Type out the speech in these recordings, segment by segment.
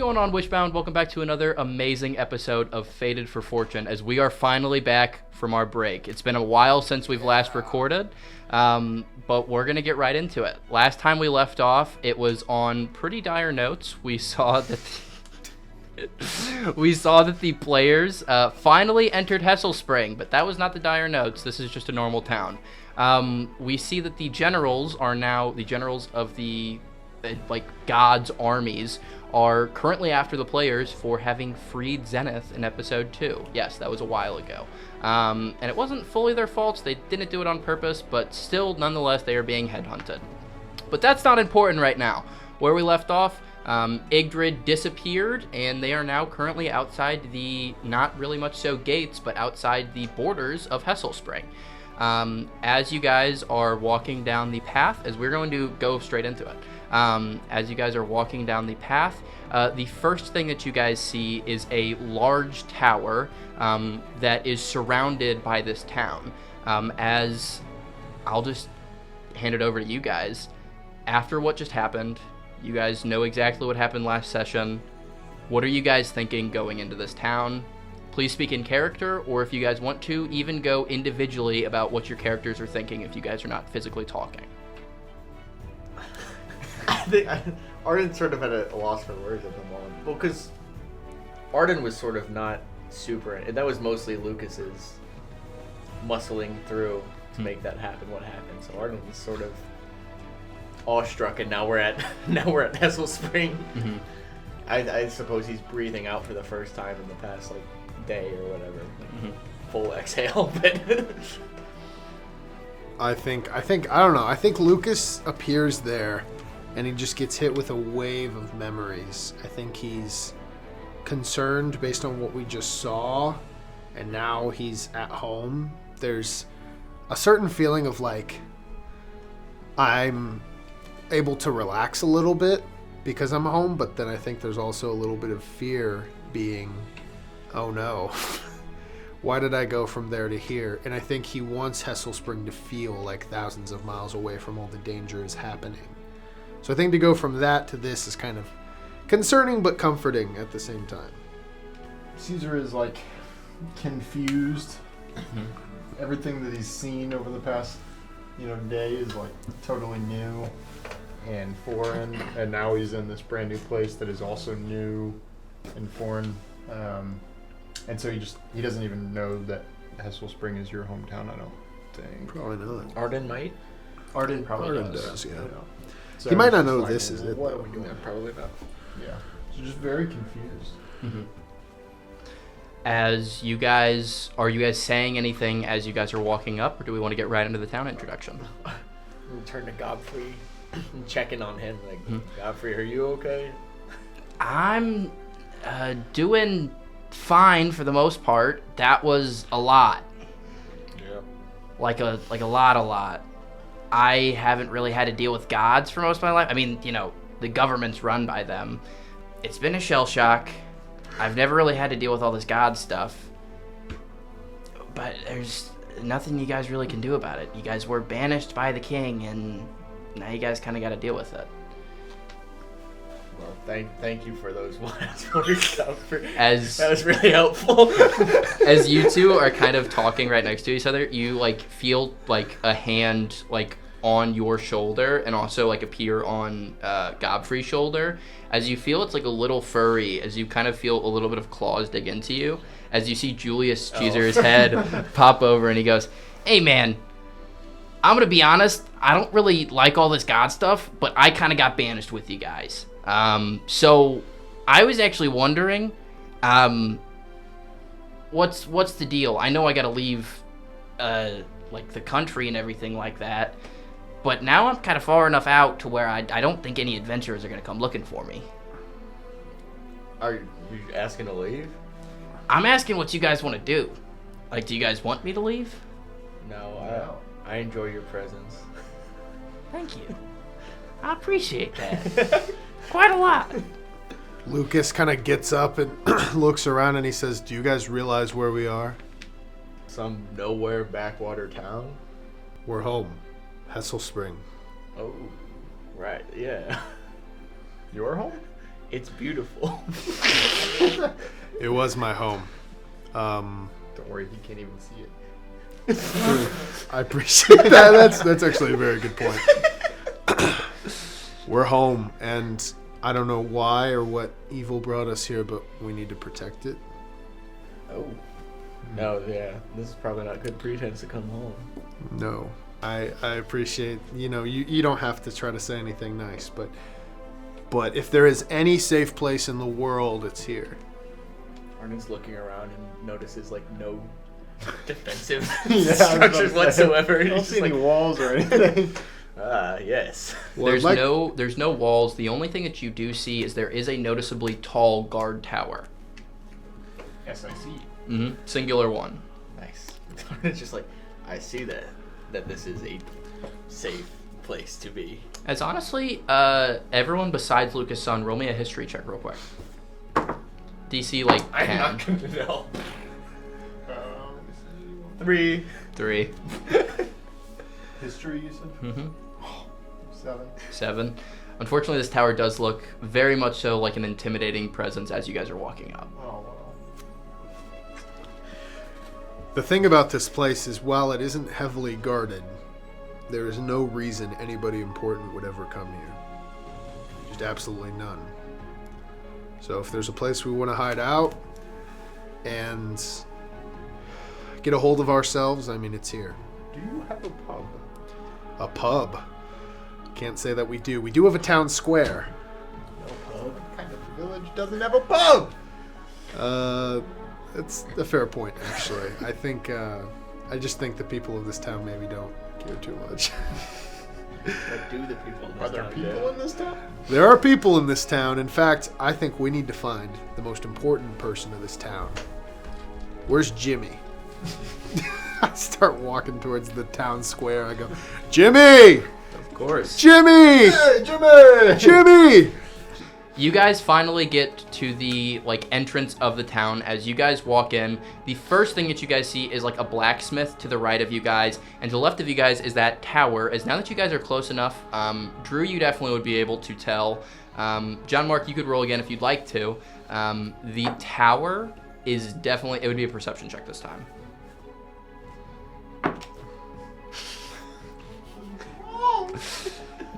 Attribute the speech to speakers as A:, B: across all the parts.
A: going on, WishBound? Welcome back to another amazing episode of Fated for Fortune, as we are finally back from our break. It's been a while since we've last recorded, but we're going to get right into it. Last time we left off, it was on pretty dire notes. We saw that the players finally entered Hesslespring, but that was not the dire notes. This is just a normal town. We see that the generals are now the generals of the God's armies are currently after the players for having freed Zenith in episode 2. Yes, that was a while ago. And it wasn't fully their faults. They didn't do it on purpose, but still, nonetheless, they are being headhunted. But that's not important right now. Where we left off, Yggdrad disappeared, and they are now currently outside the, not really much so gates, but outside the borders of Hesslespring. As you guys are walking down the path, as we're going to go straight into it, as you guys are walking down the path, the first thing that you guys see is a large tower that is surrounded by this town. As I'll just hand it over to you guys. After what just happened, you guys know exactly what happened last session. What are you guys thinking going into this town? Please speak in character, or if you guys want to, even go individually about what your characters are thinking if you guys are not physically talking.
B: I think Arden's sort of at a loss for words at the moment. Well, because Arden was sort of not super, and that was mostly Lucas's muscling through to make that happen. What happened? So Arden was sort of awestruck, and now we're at Hesslespring. Mm-hmm. I suppose he's breathing out for the first time in the past day or whatever. Mm-hmm. Full exhale, but.
C: I don't know. I think Lucas appears there, and he just gets hit with a wave of memories. I think he's concerned based on what we just saw, and now he's at home. There's a certain feeling of I'm able to relax a little bit because I'm home, but then I think there's also a little bit of fear being, oh no, why did I go from there to here? And I think he wants Hesslespring to feel like thousands of miles away from all the danger is happening. So I think to go from that to this is kind of concerning but comforting at the same time.
D: Caesar is confused. Mm-hmm. Everything that he's seen over the past, day is totally new and foreign, and now he's in this brand new place that is also new and foreign. And so he doesn't even know that Hesslespring is your hometown, I don't think.
C: Probably not.
B: Arden might?
A: Arden probably
C: does, yeah.
D: So
C: he might not know this is it,
B: what
C: though.
B: are we doing? Probably not.
D: Yeah. So just very confused.
A: Mm-hmm. Are you guys saying anything as you guys are walking up, or do we want to get right into the town introduction?
B: We turn to Godfrey and checking on him,
A: mm-hmm.
B: Godfrey, are you okay?
A: I'm doing fine for the most part. That was a lot.
B: Yeah.
A: Like a lot. I haven't really had to deal with gods for most of my life. I mean, the government's run by them. It's been a shell shock. I've never really had to deal with all this god stuff. But there's nothing you guys really can do about it. You guys were banished by the king, and now you guys kind of got to deal with it.
B: Well, thank you for those last words. That was really helpful.
A: As you two are kind of talking right next to each other, you feel a hand on your shoulder, and also appear on Godfrey's shoulder. As you feel it's a little furry, as you kind of feel a little bit of claws dig into you, as you see Julius Caesar's head pop over, and he goes, "Hey man, I'm gonna be honest, I don't really like all this god stuff, but I kind of got banished with you guys. So I was actually wondering, what's the deal? I know I gotta leave, the country and everything like that, but now I'm kind of far enough out to where I don't think any adventurers are gonna come looking for me."
B: Are you asking to leave?
A: I'm asking what you guys want to do. Do you guys want me to leave?
B: No, I enjoy your presence.
A: Thank you. I appreciate that. Quite a lot.
C: Lucas kind of gets up and looks around, and he says, "Do you guys realize where we are?"
B: Some nowhere backwater town?
C: We're home. Hesslespring.
B: Oh, right, yeah.
D: Your home?
B: It's beautiful.
C: It was my home.
B: Don't worry, he can't even see it.
C: I appreciate that. That's actually a very good point. We're home, and I don't know why or what evil brought us here, but we need to protect it.
B: Oh. No, yeah. This is probably not good pretense to come home.
C: No. I appreciate, you don't have to try to say anything nice, but if there is any safe place in the world, it's here.
B: Arden's looking around and notices like no defensive
D: Yeah,
B: structures whatsoever.
D: I don't
B: He's
D: see
B: just
D: any walls or anything.
B: Yes.
C: Well,
A: There's no walls. The only thing that you do see is there is a noticeably tall guard tower.
D: Yes, I see.
A: Mm-hmm. Singular one.
B: Nice. Arden's just like, I see that this is a safe place to be.
A: As honestly, everyone besides Lukas Sun, roll me a history check real quick. DC like 10.
B: I'm not gonna know. 3.
A: 3.
D: History, you said?
A: Mm-hmm.
D: 7.
A: 7. Unfortunately, this tower does look very much so like an intimidating presence as you guys are walking up.
D: Oh, wow.
C: The thing about this place is, while it isn't heavily guarded, there is no reason anybody important would ever come here. Just absolutely none. So if there's a place we want to hide out and get a hold of ourselves, I mean, it's here.
D: Do you have a pub?
C: A pub? Can't say that we do. We do have a town square.
B: No pub.
D: What kind of village doesn't have a pub?
C: It's a fair point, actually. I just think the people of this town maybe don't care too much.
B: What do the people in this
D: Are there
B: town
D: people
B: do?
D: in this town?
C: There are people in this town. In fact, I think we need to find the most important person of this town. Where's Jimmy? I start walking towards the town square. I go, Jimmy!
A: Of course.
C: Jimmy!
D: Hey, Jimmy!
C: Jimmy!
A: You guys finally get to the entrance of the town. As you guys walk in, the first thing that you guys see is a blacksmith to the right of you guys, and to the left of you guys is that tower. As now that you guys are close enough, Drew, you definitely would be able to tell. John Mark, you could roll again if you'd like to. The tower is definitely, it would be a perception check this time.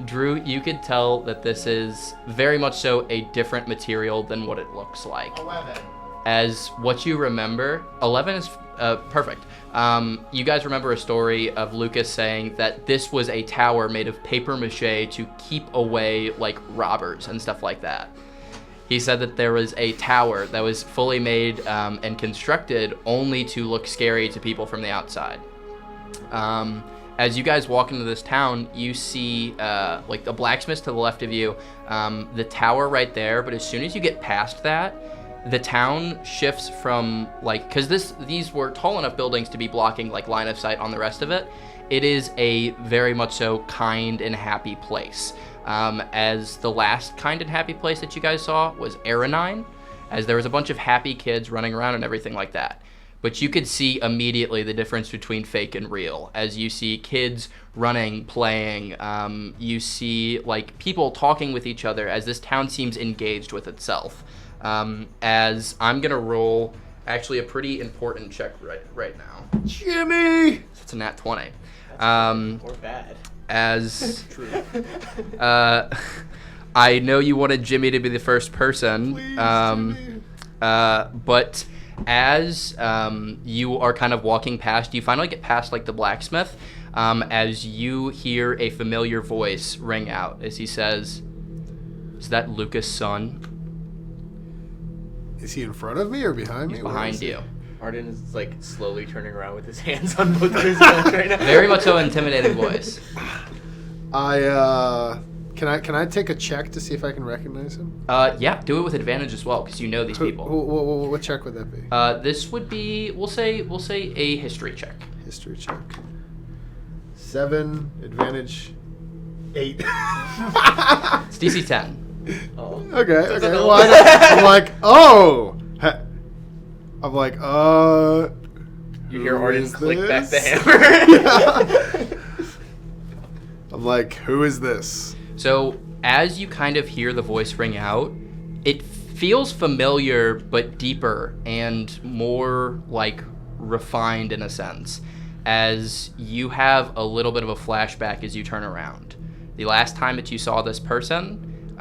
A: Drew, you could tell that this is very much so a different material than what it looks like.
D: 11.
A: As what you remember, 11 is perfect. You guys remember a story of Lukas saying that this was a tower made of paper mache to keep away robbers and stuff like that. He said that there was a tower that was fully made and constructed only to look scary to people from the outside. As you guys walk into this town, you see the blacksmith to the left of you, the tower right there, but as soon as you get past that, the town shifts from because these were tall enough buildings to be blocking line of sight on the rest of it. It is a very much so kind and happy place. As the last kind and happy place that you guys saw was Aranine, as there was a bunch of happy kids running around and everything like that. But you could see immediately the difference between fake and real, as you see kids running, playing, you see people talking with each other, as this town seems engaged with itself. As I'm gonna roll actually a pretty important check right now.
C: Jimmy!
A: It's a nat 20.
B: Or bad.
A: As I know you wanted Jimmy to be the first person,
C: Please, Jimmy.
A: But as you are kind of walking past, you finally get past the blacksmith, as you hear a familiar voice ring out as he says, "Is that Lukas' son?"
C: Is he in front of me or behind me?
A: He's
C: Where
A: behind
C: is he?
A: you.
B: Arden is slowly turning around with his hands on both of his guns right now.
A: Very much so intimidating voice.
C: Can I take a check to see if I can recognize him?
A: Yeah, do it with advantage as well, because you know these people.
C: What check would that be?
A: This would be, we'll say a history check.
C: History check. 7, advantage 8.
A: It's DC 10.
B: Oh.
C: Okay.
B: no.
C: Well, I'm like,
B: You hear
C: who
B: Arden
C: is
B: click back the
C: this?
B: hammer.
C: I'm like, who is this?
A: So as you kind of hear the voice ring out, it feels familiar but deeper and more like refined in a sense, as you have a little bit of a flashback as you turn around. The last time that you saw this person,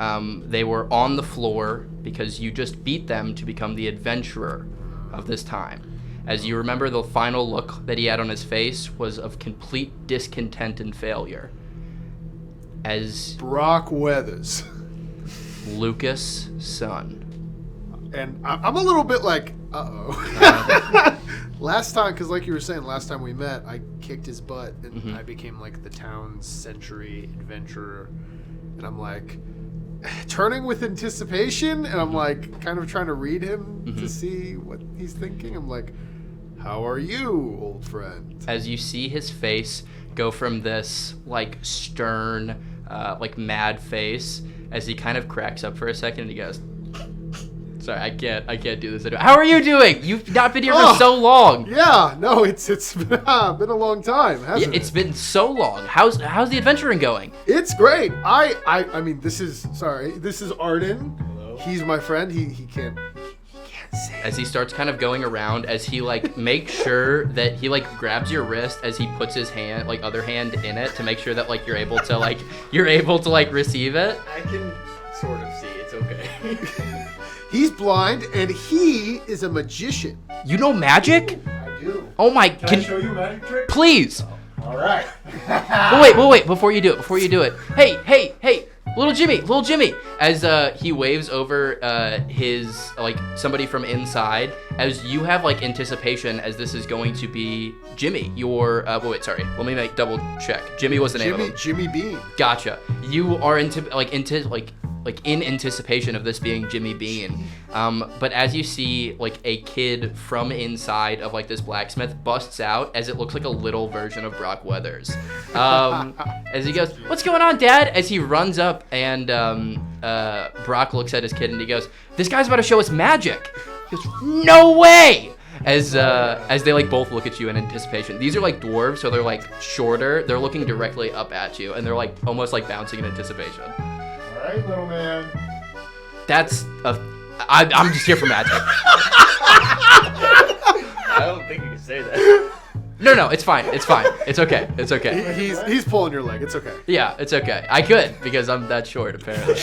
A: they were on the floor because you just beat them to become the adventurer of this time. As you remember, the final look that he had on his face was of complete discontent and failure. As
C: Brock Weathers.
A: Lukas Sun.
C: And I'm a little bit like, uh-oh. Last time, because like you were saying, last time we met, I kicked his butt, and I became like the town's century adventurer. And I'm like, turning with anticipation, and I'm like kind of trying to read him to see what he's thinking. I'm like, how are you, old friend?
A: As you see his face go from this like stern, like mad face, as he kind of cracks up for a second and he goes, sorry, I can't do this anymore. How are you doing? You've not been here for so long.
C: Yeah, no, it's been a long time, hasn't it?
A: It's been so long. How's the adventuring going?
C: It's great. I mean, this is Arden.
B: Hello.
C: He's my friend. He can't say.
A: As he starts kind of going around, as he like makes sure that he like grabs your wrist as he puts his hand, like other hand in it to make sure that like you're able to receive it.
B: I can sort of see. It's okay.
C: He's blind and he is a magician.
A: You know magic?
D: I do.
A: Oh my!
D: Can I show you a magic trick?
A: Please.
D: All right.
A: Wait! Before you do it, hey, little Jimmy! As he waves over his like somebody from inside, as you have like anticipation, as this is going to be Jimmy. Your sorry, let me double check. Jimmy was the name of him.
C: Jimmy Bean.
A: Gotcha. You are in anticipation of this being Jimmy Bean. But as you see, like a kid from inside of like this blacksmith busts out as it looks like a little version of Brock Weathers. As he goes, "What's going on, Dad?" As he runs up and Brock looks at his kid and he goes, "This guy's about to show us magic." He goes, "No way!" As they like both look at you in anticipation. These are like dwarves, so they're like shorter. They're looking directly up at you, and they're like almost like bouncing in anticipation.
D: All right, little man.
A: I'm just here for magic.
B: I don't think you can say that.
A: No, it's fine. It's okay.
C: He's pulling your leg. It's okay.
A: Yeah, it's okay. I could because I'm that short apparently.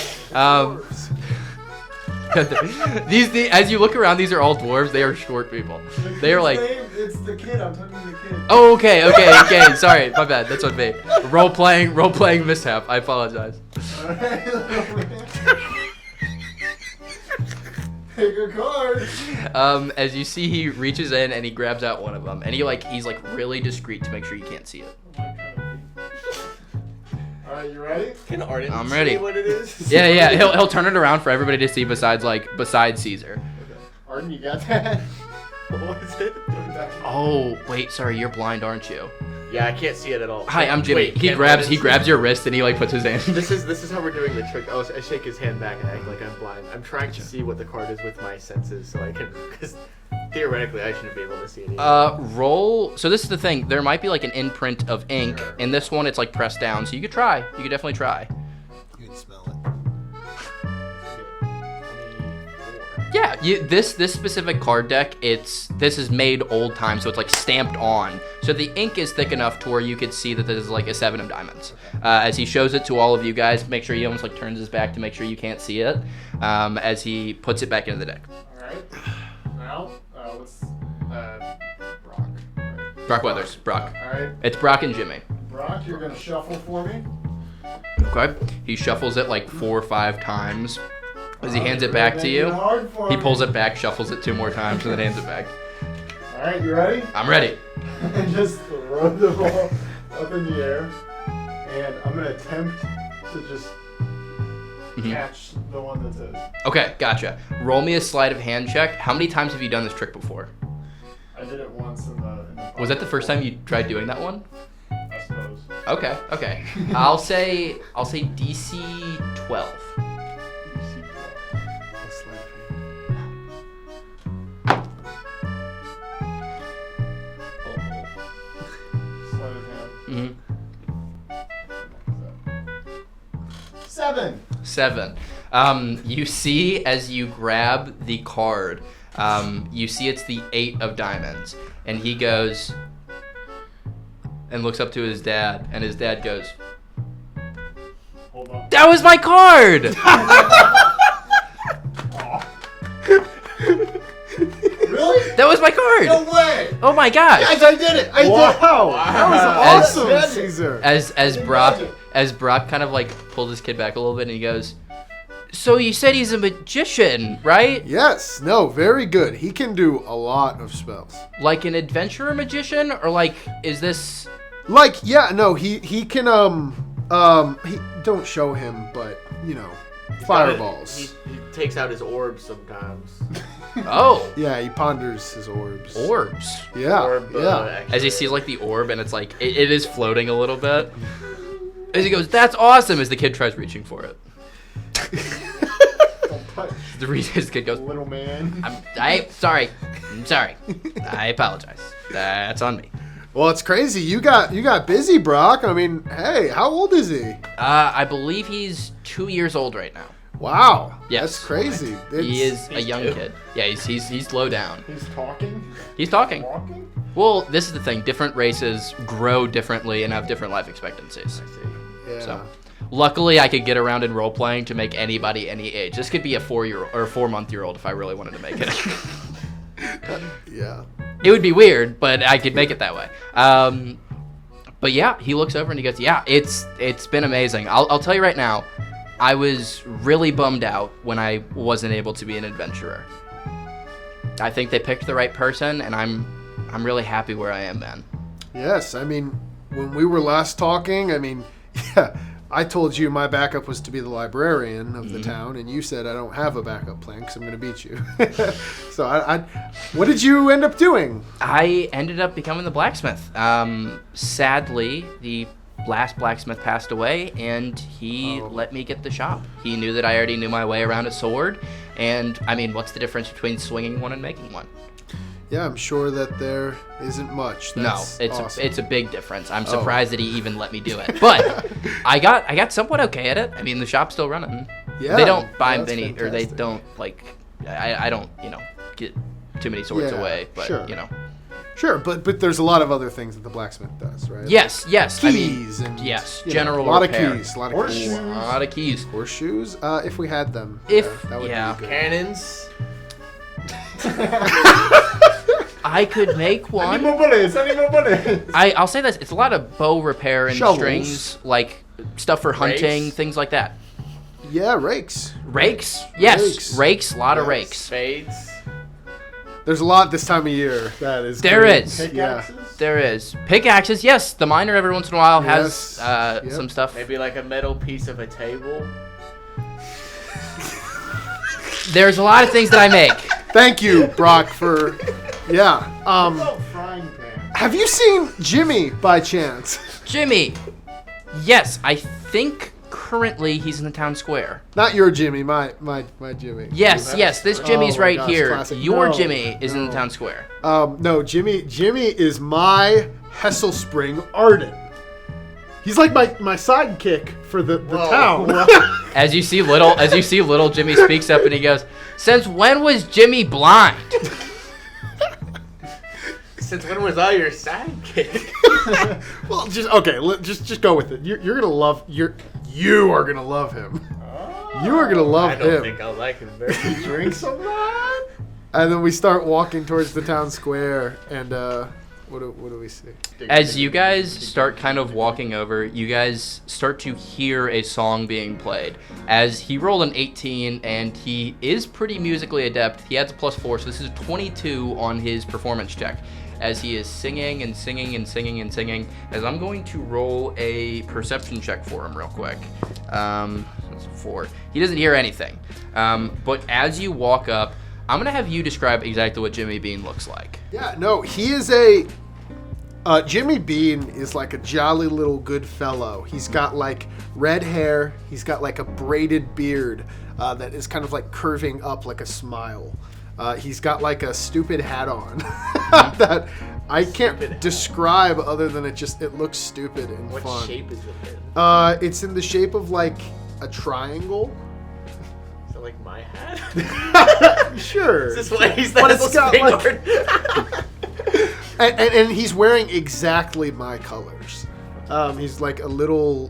A: As you look around, these are all dwarves. They are short people. They are like.
D: It's the kid. I'm talking to the kid.
A: Oh, okay. Sorry, my bad. That's on me. Role playing mishap. I apologize.
D: All right, little man. Pick a card.
A: As you see, he reaches in and he grabs out one of them, and he's like really discreet to make sure you can't see it.
D: All right, you ready?
B: Can Arden
A: I'm
B: see
A: ready.
B: what it is?
A: Yeah. He'll turn it around for everybody to see besides Caesar.
D: Okay. Arden, you got that?
B: What was it?
A: Oh, wait, sorry, you're blind, aren't you?
B: Yeah, I can't see it at all.
A: Hi, I'm Jimmy.
B: Wait,
A: he
B: can
A: grabs
B: Arden see?
A: your wrist and he like puts his hand.
B: This is how we're doing the trick. I shake his hand back and act like I'm blind. I'm trying to see what the card is with my senses, so I can. Because theoretically, I shouldn't be able to see it.
A: Roll. So this is the thing. There might be like an imprint of ink. In this one, it's like pressed down. So you could try. You could definitely try.
C: You can smell it.
A: Yeah. This specific card deck, this is made old time, so it's like stamped on. So the ink is thick enough to where you could see that this is like a 7 of diamonds. As he shows it to all of you guys, make sure he almost like turns his back to make sure you can't see it. As he puts it back into the deck.
D: All right. Now, let's Brock. Right.
A: Brock Weathers. Brock.
D: All right,
A: It's Brock and Jimmy.
D: Brock, you're gonna shuffle for me.
A: Okay. He shuffles it like 4 or 5 times. As he hands it back to you, he pulls it back, shuffles it 2 more times, and then hands it back.
D: All right, you ready?
A: I'm ready.
D: And just throw the ball up in the air, and I'm gonna attempt to just catch the one that says.
A: Okay, gotcha. Roll me a sleight of hand check. How many times have you done this trick before?
D: I did it once in the
A: Was that the first time you tried doing that one?
D: I suppose.
A: Okay. I'll say DC 12.
D: Sleight of hand.
A: Mm-hmm.
D: 7.
A: 7. You see as you grab the card, you see it's the 8 of diamonds, and he goes and looks up to his dad, and his dad goes,
D: Hold on.
A: "That was my card!"
D: Really?
A: That was my card!
D: No way!
A: Oh my gosh!
D: Guys, I did it! I did it!
C: That was awesome,
D: Magic.
C: Caesar.
A: As Brock kind of like pulled his kid back a little bit, and he goes, "So you said he's a magician, right?
C: Yes, no, very good. He can do a lot of spells.
A: Like an adventurer magician, or like is this?"
C: Like, yeah, no, he can he don't show him, but you know, fireballs.
B: He takes out his orbs sometimes.
A: Oh,
C: Yeah, he ponders his orbs.
A: orbs.
C: Yeah,
B: Orb,
C: yeah.
A: As he sees like the orb, and it's like it is floating a little bit. As he goes, "That's awesome!" As the kid tries reaching for it.
D: Don't touch,
A: The reason his kid goes,
D: little man.
A: I'm sorry. I apologize. That's on me.
C: Well, it's crazy. You got busy, Brock. I mean, hey, how old is he?
A: I believe he's 2 years old right now.
C: Wow,
A: Yes.
C: that's crazy.
A: He is a
B: He's
A: young
B: two.
A: kid. Yeah, he's low down.
D: He's talking?
A: He's talking.
D: Walking?
A: Well, this is the thing. Different races grow differently and have different life expectancies.
C: Yeah.
A: So, luckily, I could get around in role playing to make anybody any age. This could be a 4-month-year-old if I really wanted to make it.
C: Yeah.
A: It would be weird, but I could make it that way. But yeah, he looks over and he goes, "Yeah, it's been amazing. I'll tell you right now, I was really bummed out when I wasn't able to be an adventurer. I think they picked the right person, and I'm really happy where I am, man."
C: Yes, I mean, when we were last talking, I mean, yeah, I told you my backup was to be the librarian of the town, and you said I don't have a backup plan because I'm going to beat you. So what did you end up doing?
A: I ended up becoming the blacksmith. Sadly, the last blacksmith passed away, and he let me get the shop. He knew that I already knew my way around a sword, and I mean, what's the difference between swinging one and making one?
C: Yeah, I'm sure that there isn't much.
A: No,
C: That's
A: it's
C: awesome.
A: it's a big difference. I'm surprised that he even let me do it. But I got somewhat okay at it. I mean, the shop's still running.
C: Yeah,
A: They don't buy
C: that's
A: many, or they
C: fantastic.
A: don't like. I don't get too many swords
C: Yeah,
A: away. But
C: sure.
A: you know.
C: Sure, but there's a lot of other things that the blacksmith does, right?
A: Yes.
C: Keys
A: I mean,
C: and
A: yes.
C: you know,
A: General
C: a lot
A: repair.
C: of keys, a lot of
D: Horseshoes.
C: keys.
A: A lot of keys.
C: Horseshoes, if we had them.
A: If-
C: that would
A: yeah.
C: be good.
B: Cannons.
A: I could make
D: I need
A: one.
D: more bullets! I need more bullets!
A: I'll say this: it's a lot of bow repair and
C: Shovels.
A: strings, like stuff for hunting,
B: Rakes.
A: things like that.
C: Yeah, rakes.
A: Rakes, yes,
C: Rakes.
A: a lot of
C: Yes.
A: rakes.
B: Spades.
C: There's a lot this time of year that is.
A: There
C: great.
A: is.
D: Pickaxes?
A: There is pickaxes. Yes, the miner every once in a while has
C: Yes. Yep.
A: some stuff.
B: Maybe like a metal piece of a table.
A: There's a lot of things that I make.
C: Thank you, Brock, for. Yeah.
D: Oh, frying pan.
C: Have you seen Jimmy by chance?
A: Jimmy, yes, I think currently he's in the town square.
C: Not your Jimmy, my Jimmy.
A: Yes, this Jimmy's
C: Oh my
A: right
C: gosh,
A: here.
C: classic.
A: Your
C: No,
A: Jimmy is in the
C: no.
A: town square.
C: No, Jimmy is my Hesslespring Arden. He's like my sidekick for the town.
A: As you see little Jimmy speaks up and he goes, "Since when was Jimmy blind?"
B: Since when was I your sidekick?
C: Well, just go with it. You are gonna love him. You are gonna love
B: I don't
C: him.
B: think I'll like him very much.
D: Drink some of that?
C: And then we start walking towards the town square, and what do we see?
A: As you guys start kind of walking over, you guys start to hear a song being played. As he rolled an 18, and he is pretty musically adept. He adds a +4, so this is 22 on his performance check. As he is singing and singing and singing and singing, as I'm going to roll a perception check for him real quick. That's a 4. He doesn't hear anything. But as you walk up, I'm going to have you describe exactly what Jimmy Bean looks like.
C: Yeah, no, he is Jimmy Bean is like a jolly little good fellow. He's got like red hair. He's got like a braided beard that is kind of like curving up like a smile. He's got like a stupid hat on that I can't describe other than it looks stupid and
B: What
C: fun.
B: shape is it in?
C: It's in the shape of like a triangle.
B: like my hat?
C: Sure.
B: Is this why he's the
C: But it's got,
B: Hesslespring
C: like- and he's wearing exactly my colors. He's like a little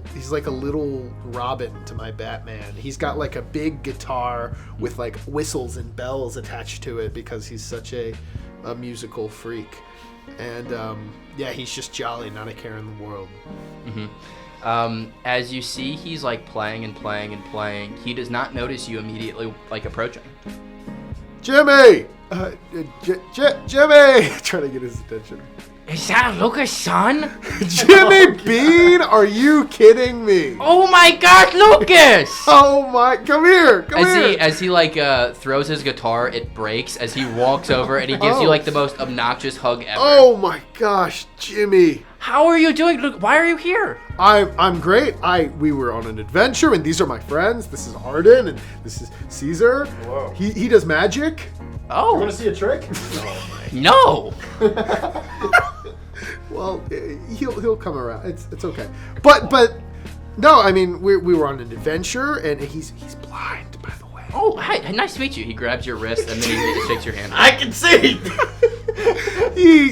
C: Robin to my Batman. He's got like a big guitar with like whistles and bells attached to it because he's such a musical freak. And yeah, he's just jolly, not a care in the world.
A: As you see, he's like playing and playing and playing. He does not notice you immediately like approaching.
C: Jimmy! Jimmy! Trying to get his attention.
A: Is that Lukas' son?
C: Jimmy Bean? Are you kidding me?
A: Oh my God, Lukas!
C: Oh my! Come here!
A: As he like throws his guitar, it breaks as he walks over and he gives you like the most obnoxious hug ever.
C: Oh my gosh, Jimmy!
A: How are you doing, Luke? Why are you here?
C: I'm great. We were on an adventure, and these are my friends. This is Arden, and this is Caesar.
D: Whoa.
C: He does magic.
A: Oh.
D: You want to see a trick?
A: No.
C: Well, he'll come around. It's okay. But no, I mean we were on an adventure, and he's blind, by the way.
A: Oh, hi. Nice to meet you. He grabs your wrist and then he shakes your hand.
B: I can see!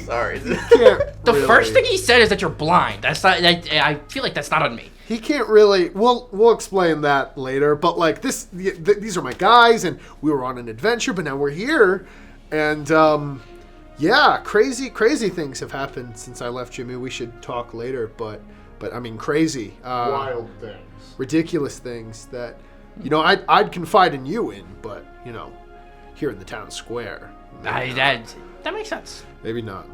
B: Sorry.
A: The first thing he said is that you're blind. That's not. I feel like that's not on me.
C: He can't really. We'll explain that later. But like these are my guys, and we were on an adventure, but now we're here, and yeah, crazy things have happened since I left Jimmy. We should talk later, but I mean crazy,
D: Wild things.
C: ridiculous things that I'd confide in you in, but here in the town square.
A: That makes sense.
C: Maybe not.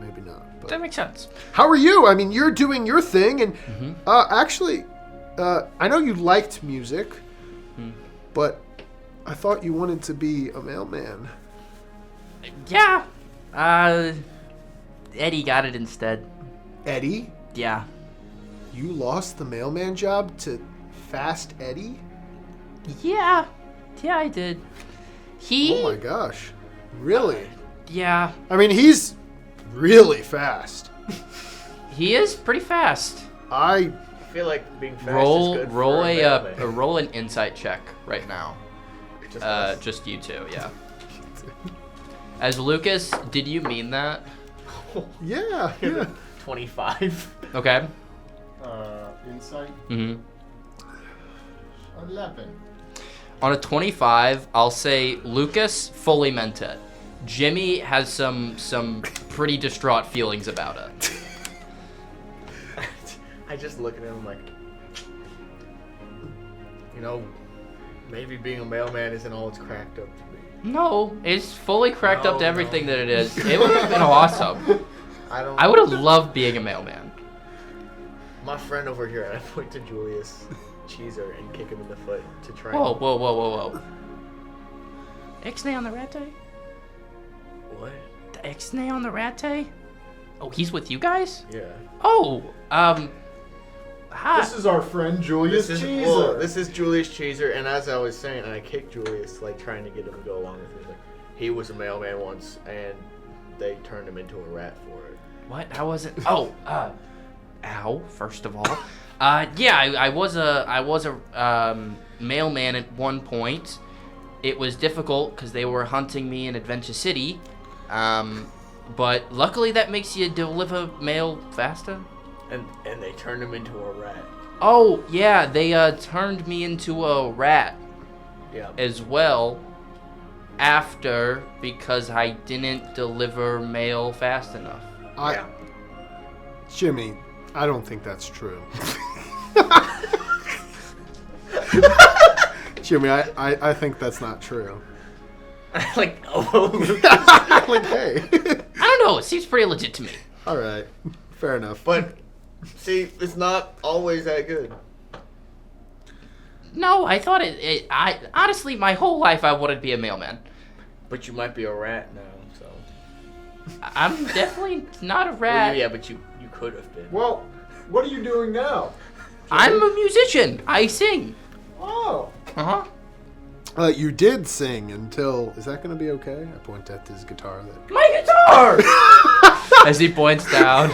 C: But
A: That makes sense.
C: how are you? I mean, you're doing your thing, and actually, I know you liked music, but I thought you wanted to be a mailman.
A: Yeah. Eddie got it instead.
C: Eddie?
A: Yeah.
C: You lost the mailman job to Fast Eddie?
A: Yeah. Yeah, I did.
C: Oh my gosh. Really?
A: Yeah.
C: I mean, he's really fast.
A: He is pretty fast.
C: I
B: feel like being fast
A: Roll
B: is good
A: roll
B: for
A: a roll an insight check right now.
B: Just us.
A: Just you two, yeah. As Lukas, did you mean that?
C: yeah.
B: 25.
A: Okay.
D: Insight.
A: 11.
D: 11.
A: On a 25, I'll say Lukas fully meant it. Jimmy has some pretty distraught feelings about it.
B: I just look at him like, maybe being a mailman isn't all it's cracked up to be.
A: No, it's fully cracked up to
B: No,
A: everything
B: no.
A: that it is. It would have been awesome. I would have loved being a mailman.
B: My friend over here, I point to Julius Cheeser and kick him in the foot to try.
A: Whoa. Ixnay on the Ratte?
B: What?
A: The Ixnay on the Ratte? Oh, he's with you guys?
B: Yeah.
A: Oh, hi.
D: This is our friend Julius Cheeser.
B: This is Julius Cheeser, and as I was saying, I kicked Julius, like trying to get him to go along with me. Like, he was a mailman once, and they turned him into a rat for it.
A: What? How was it? Oh, ow, first of all. Yeah, I was a mailman at one point. It was difficult because they were hunting me in Adventure City. But luckily that makes you deliver mail faster.
B: And they turned him into a rat.
A: Oh, yeah, they turned me into a rat
B: Yeah.
A: as well after because I didn't deliver mail fast enough.
C: Jimmy, I don't think that's true. Jimmy, I think that's not true.
B: Like, oh,
C: Like, hey.
A: I don't know, it seems pretty legit to me.
C: All right. Fair enough.
B: but see, it's not always that good.
A: No, I thought I honestly, my whole life I wanted to be a mailman.
B: But you might be a rat now, so.
A: I'm definitely not a
B: Well,
A: rat.
B: yeah, but you could have been.
D: Well, what are you doing now?
A: I'm a musician. I sing.
D: Oh.
A: Uh-huh.
C: You did sing until... Is that going to be okay? I point at his guitar.
A: My guitar! As he points down.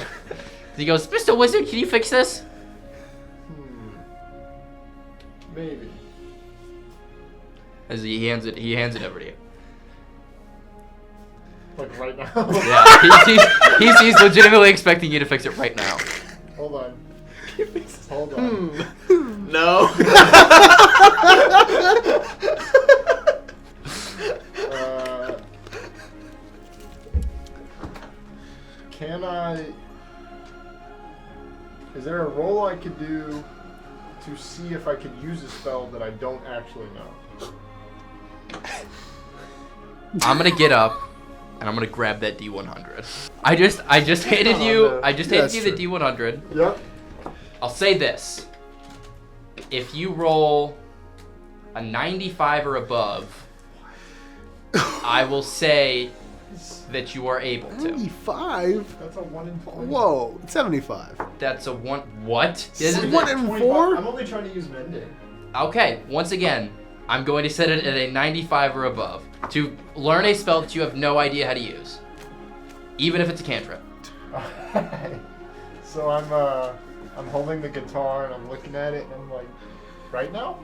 A: He goes, Mr. Wizard, can you fix this?
D: Maybe.
A: As he hands it over to you.
D: Like right now.
A: Yeah, he's legitimately expecting you to fix it right now.
D: Hold on. Hold on.
B: No.
D: Can I? Is there a roll I could do to see if I could use a spell that I don't actually know?
A: I'm gonna get up and I'm gonna grab that D100. I just handed you the D100.
D: Yep.
A: I'll say this. If you roll a 95 or above, I will say that you are able to.
C: 95?
D: That's a 1 in 4.
C: Whoa, 75.
A: That's a one. What?
C: Is it 1 in 4?
D: I'm only trying to use mending.
A: Okay, once again, I'm going to set it at a 95 or above to learn a spell that you have no idea how to use, even if it's a cantrip.
D: So I'm holding the guitar and I'm looking at it and I'm like, right now?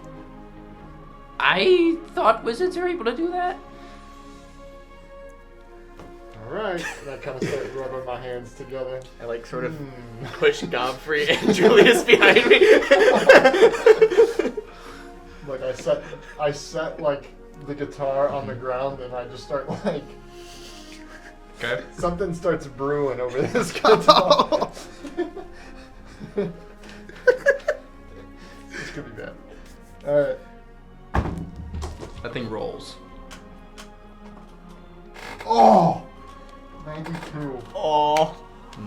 A: I thought wizards are able to do that.
D: Alright. And I kind of start rubbing my hands together.
B: I like sort of push Godfrey and Julius behind me.
D: Like I set like the guitar on the ground and I just start like
A: Okay.
D: something starts brewing over this guitar. This could be bad. Alright.
A: That thing rolls.
D: Oh! 92.
B: Oh.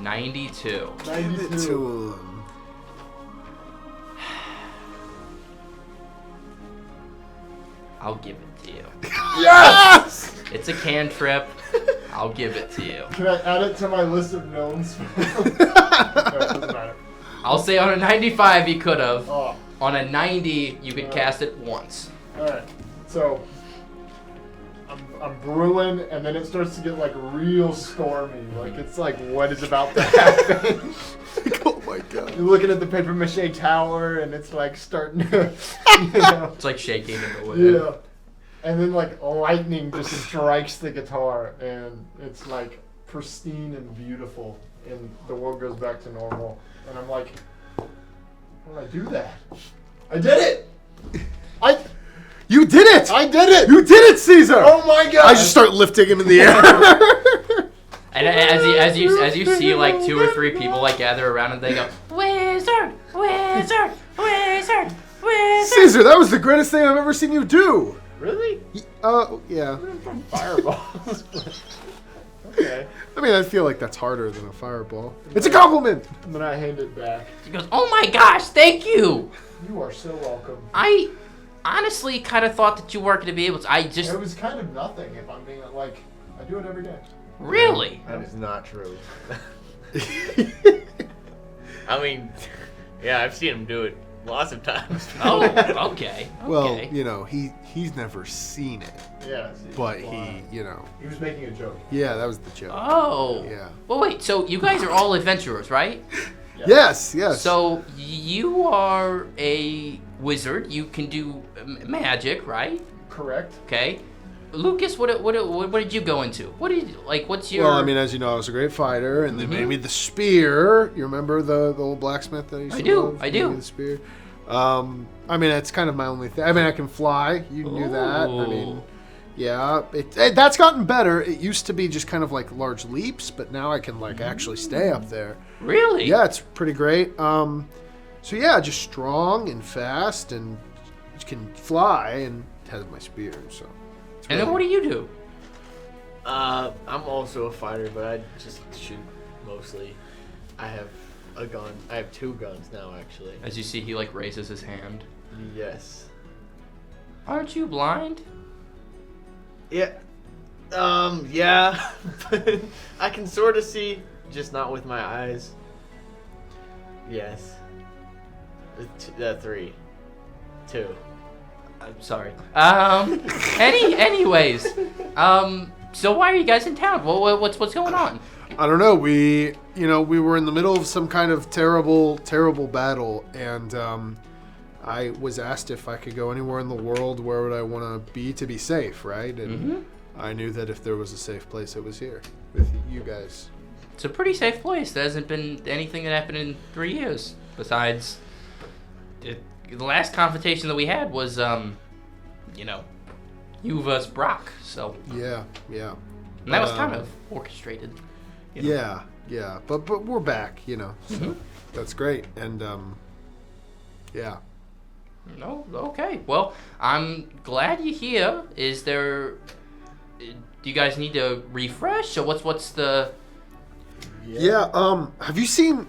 A: 92.
D: 92.
A: I'll give it to you.
D: Yes!
A: It's a cantrip. I'll give it to you.
D: Can I add it to my list of known spells? No, it doesn't matter.
A: I'll say on a 95 you could have.
D: Oh.
A: On a 90 you could cast it once.
D: Alright. So I'm brewing and then it starts to get like real stormy. Like it's like what is about to happen?
C: Oh my god.
D: You're looking at the paper mache tower and it's like starting to you know.
A: It's like shaking in the wind.
D: Yeah. And then like lightning just strikes the guitar and it's like pristine and beautiful and the world goes back to normal. And I'm like, how did I do that? I did it!
C: You did it!
D: I did it!
C: You did it, Caesar!
D: Oh my god!
C: I just start lifting him in the air.
A: And as you see like 2 or 3 people like gather around and they go, wizard, wizard, wizard, wizard.
C: Caesar, that was the greatest thing I've ever seen you do.
D: Really?
C: Yeah.
D: Fireballs. Okay.
C: I mean, I feel like that's harder than a fireball. It's a compliment!
D: And then I hand it back.
A: He goes, oh my gosh, thank you.
D: You are so welcome.
A: I honestly kind of thought that you weren't going to be able to.
D: It was kind of nothing if I'm being like, I do it every day.
A: Really?
B: That is not true. I mean, yeah, I've seen him do it lots of times.
A: Oh, okay.
C: Well, you know, he's never seen it,
D: Yeah.
C: but he, you know.
D: He was making a joke.
C: Yeah, that was the joke.
A: Oh.
C: Yeah.
A: Well, wait. So you guys are all adventurers, right?
C: Yes.
A: So you are a wizard. You can do magic, right?
D: Correct.
A: Okay. Lucas, what did you go into? What did you, like? What's your?
C: Well, I mean, as you know, I was a great fighter, and they made me the spear. You remember the old blacksmith that I used to love?
A: I
C: Made
A: do.
C: me the spear. I mean, it's kind of my only thing. I mean, I can fly. You knew that. I mean, yeah, that's gotten better. It used to be just kind of like large leaps, but now I can like actually stay up there.
A: Really?
C: Yeah, it's pretty great. So yeah, just strong and fast, and can fly, and has my spear. So.
A: And then what do you do?
B: I'm also a fighter, but I just shoot mostly. I have a gun. I have 2 guns now, actually.
A: As you see, he like raises his hand.
B: Yes.
A: Aren't you blind?
B: Yeah. Yeah. I can sort of see, just not with my eyes. Yes. 3. 2.
A: I'm sorry. Anyways. So why are you guys in town? What's going on?
C: I don't know. We were in the middle of some kind of terrible battle, and I was asked if I could go anywhere in the world, where would I want to be safe, right? And I knew that if there was a safe place, it was here with you guys.
A: It's a pretty safe place. There hasn't been anything that happened in 3 years. Besides, the last confrontation that we had was, you versus Brock. So
C: Yeah.
A: and that was kind of orchestrated.
C: Yeah. But we're back, So that's great. And yeah.
A: No, okay. Well, I'm glad you're here. Do you guys need to refresh, or what's the?
C: Yeah. Have you seen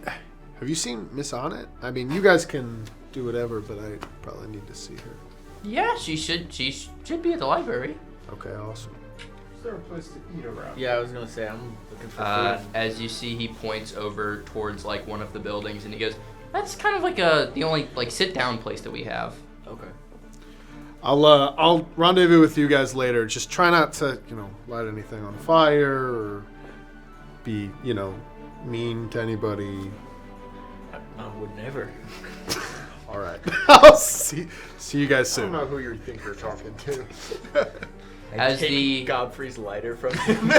C: Miss Onnet? I mean, you guys can do whatever, but I probably need to see her.
A: Yeah, she should be at the library.
C: Okay, awesome.
D: Is there a place to eat around?
B: Yeah, I was gonna say I'm looking for food.
A: As you see, he points over towards like one of the buildings, and he goes, "That's kind of like the only like sit down place that we have."
B: Okay.
C: I'll rendezvous with you guys later. Just try not to, light anything on fire or be, mean to anybody.
B: I would never.
C: All right. I'll see you guys
D: I don't
C: soon.
D: know who you think you're talking to.
A: As
B: Take
A: the
B: Godfrey's lighter from him.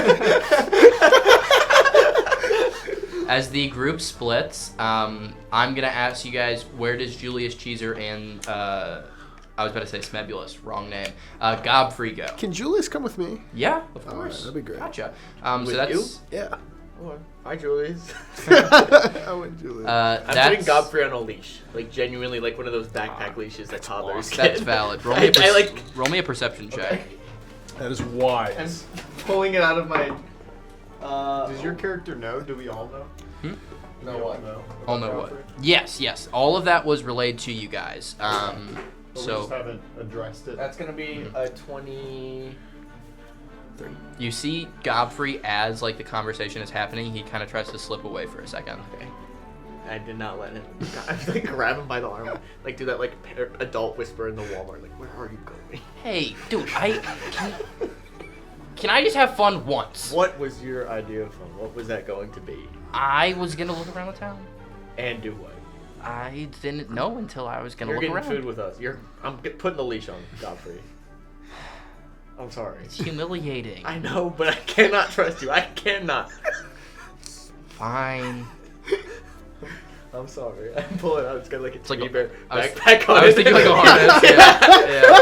A: As the group splits, I'm gonna ask you guys, where does Julius Caesar and I was about to say Smebulus, wrong name. Godfrey go.
C: Can Julius come with me?
A: Yeah, of
C: All right,
A: course.
C: that'd be great.
A: Gotcha.
B: With
A: so that's
B: you?
C: Yeah.
B: Oh, hi, Julius.
C: I went Julius.
B: I'm
A: that's
B: putting Godfrey on a leash, like genuinely, like one of those backpack leases that toddlers get.
A: That's valid. Roll me a,
B: I
A: roll me a perception check.
B: Okay.
C: That is wise.
B: I'm pulling it out of my.
D: Does your character know? Do we all know?
A: Hmm?
D: Do we all know?
A: I'll know what. Yes. All of that was relayed to you guys.
D: But we just
A: So
D: haven't addressed it.
B: That's gonna be a 23.
A: you see Godfrey as like the conversation is happening. He kind of tries to slip away for a second.
B: Okay. I did not let him. I was like grab him by the arm, like do that like adult whisper in the Walmart, like where are you going?
A: Hey, dude, can I just have fun once?
B: What was your idea of fun? What was that going to be?
A: I was gonna look around the town.
B: And do what?
A: I didn't know until I was gonna
B: You're
A: look
B: getting
A: around.
B: food with us. I'm putting the leash on Godfrey. I'm sorry.
A: It's humiliating.
B: I know, but I cannot trust you. I cannot.
A: Fine.
B: I'm sorry. I pull it out. It's got like a
A: like
B: teddy
A: a-
B: bear
A: I was-
B: backpack on it.
A: I was thinking like a harness. Yeah.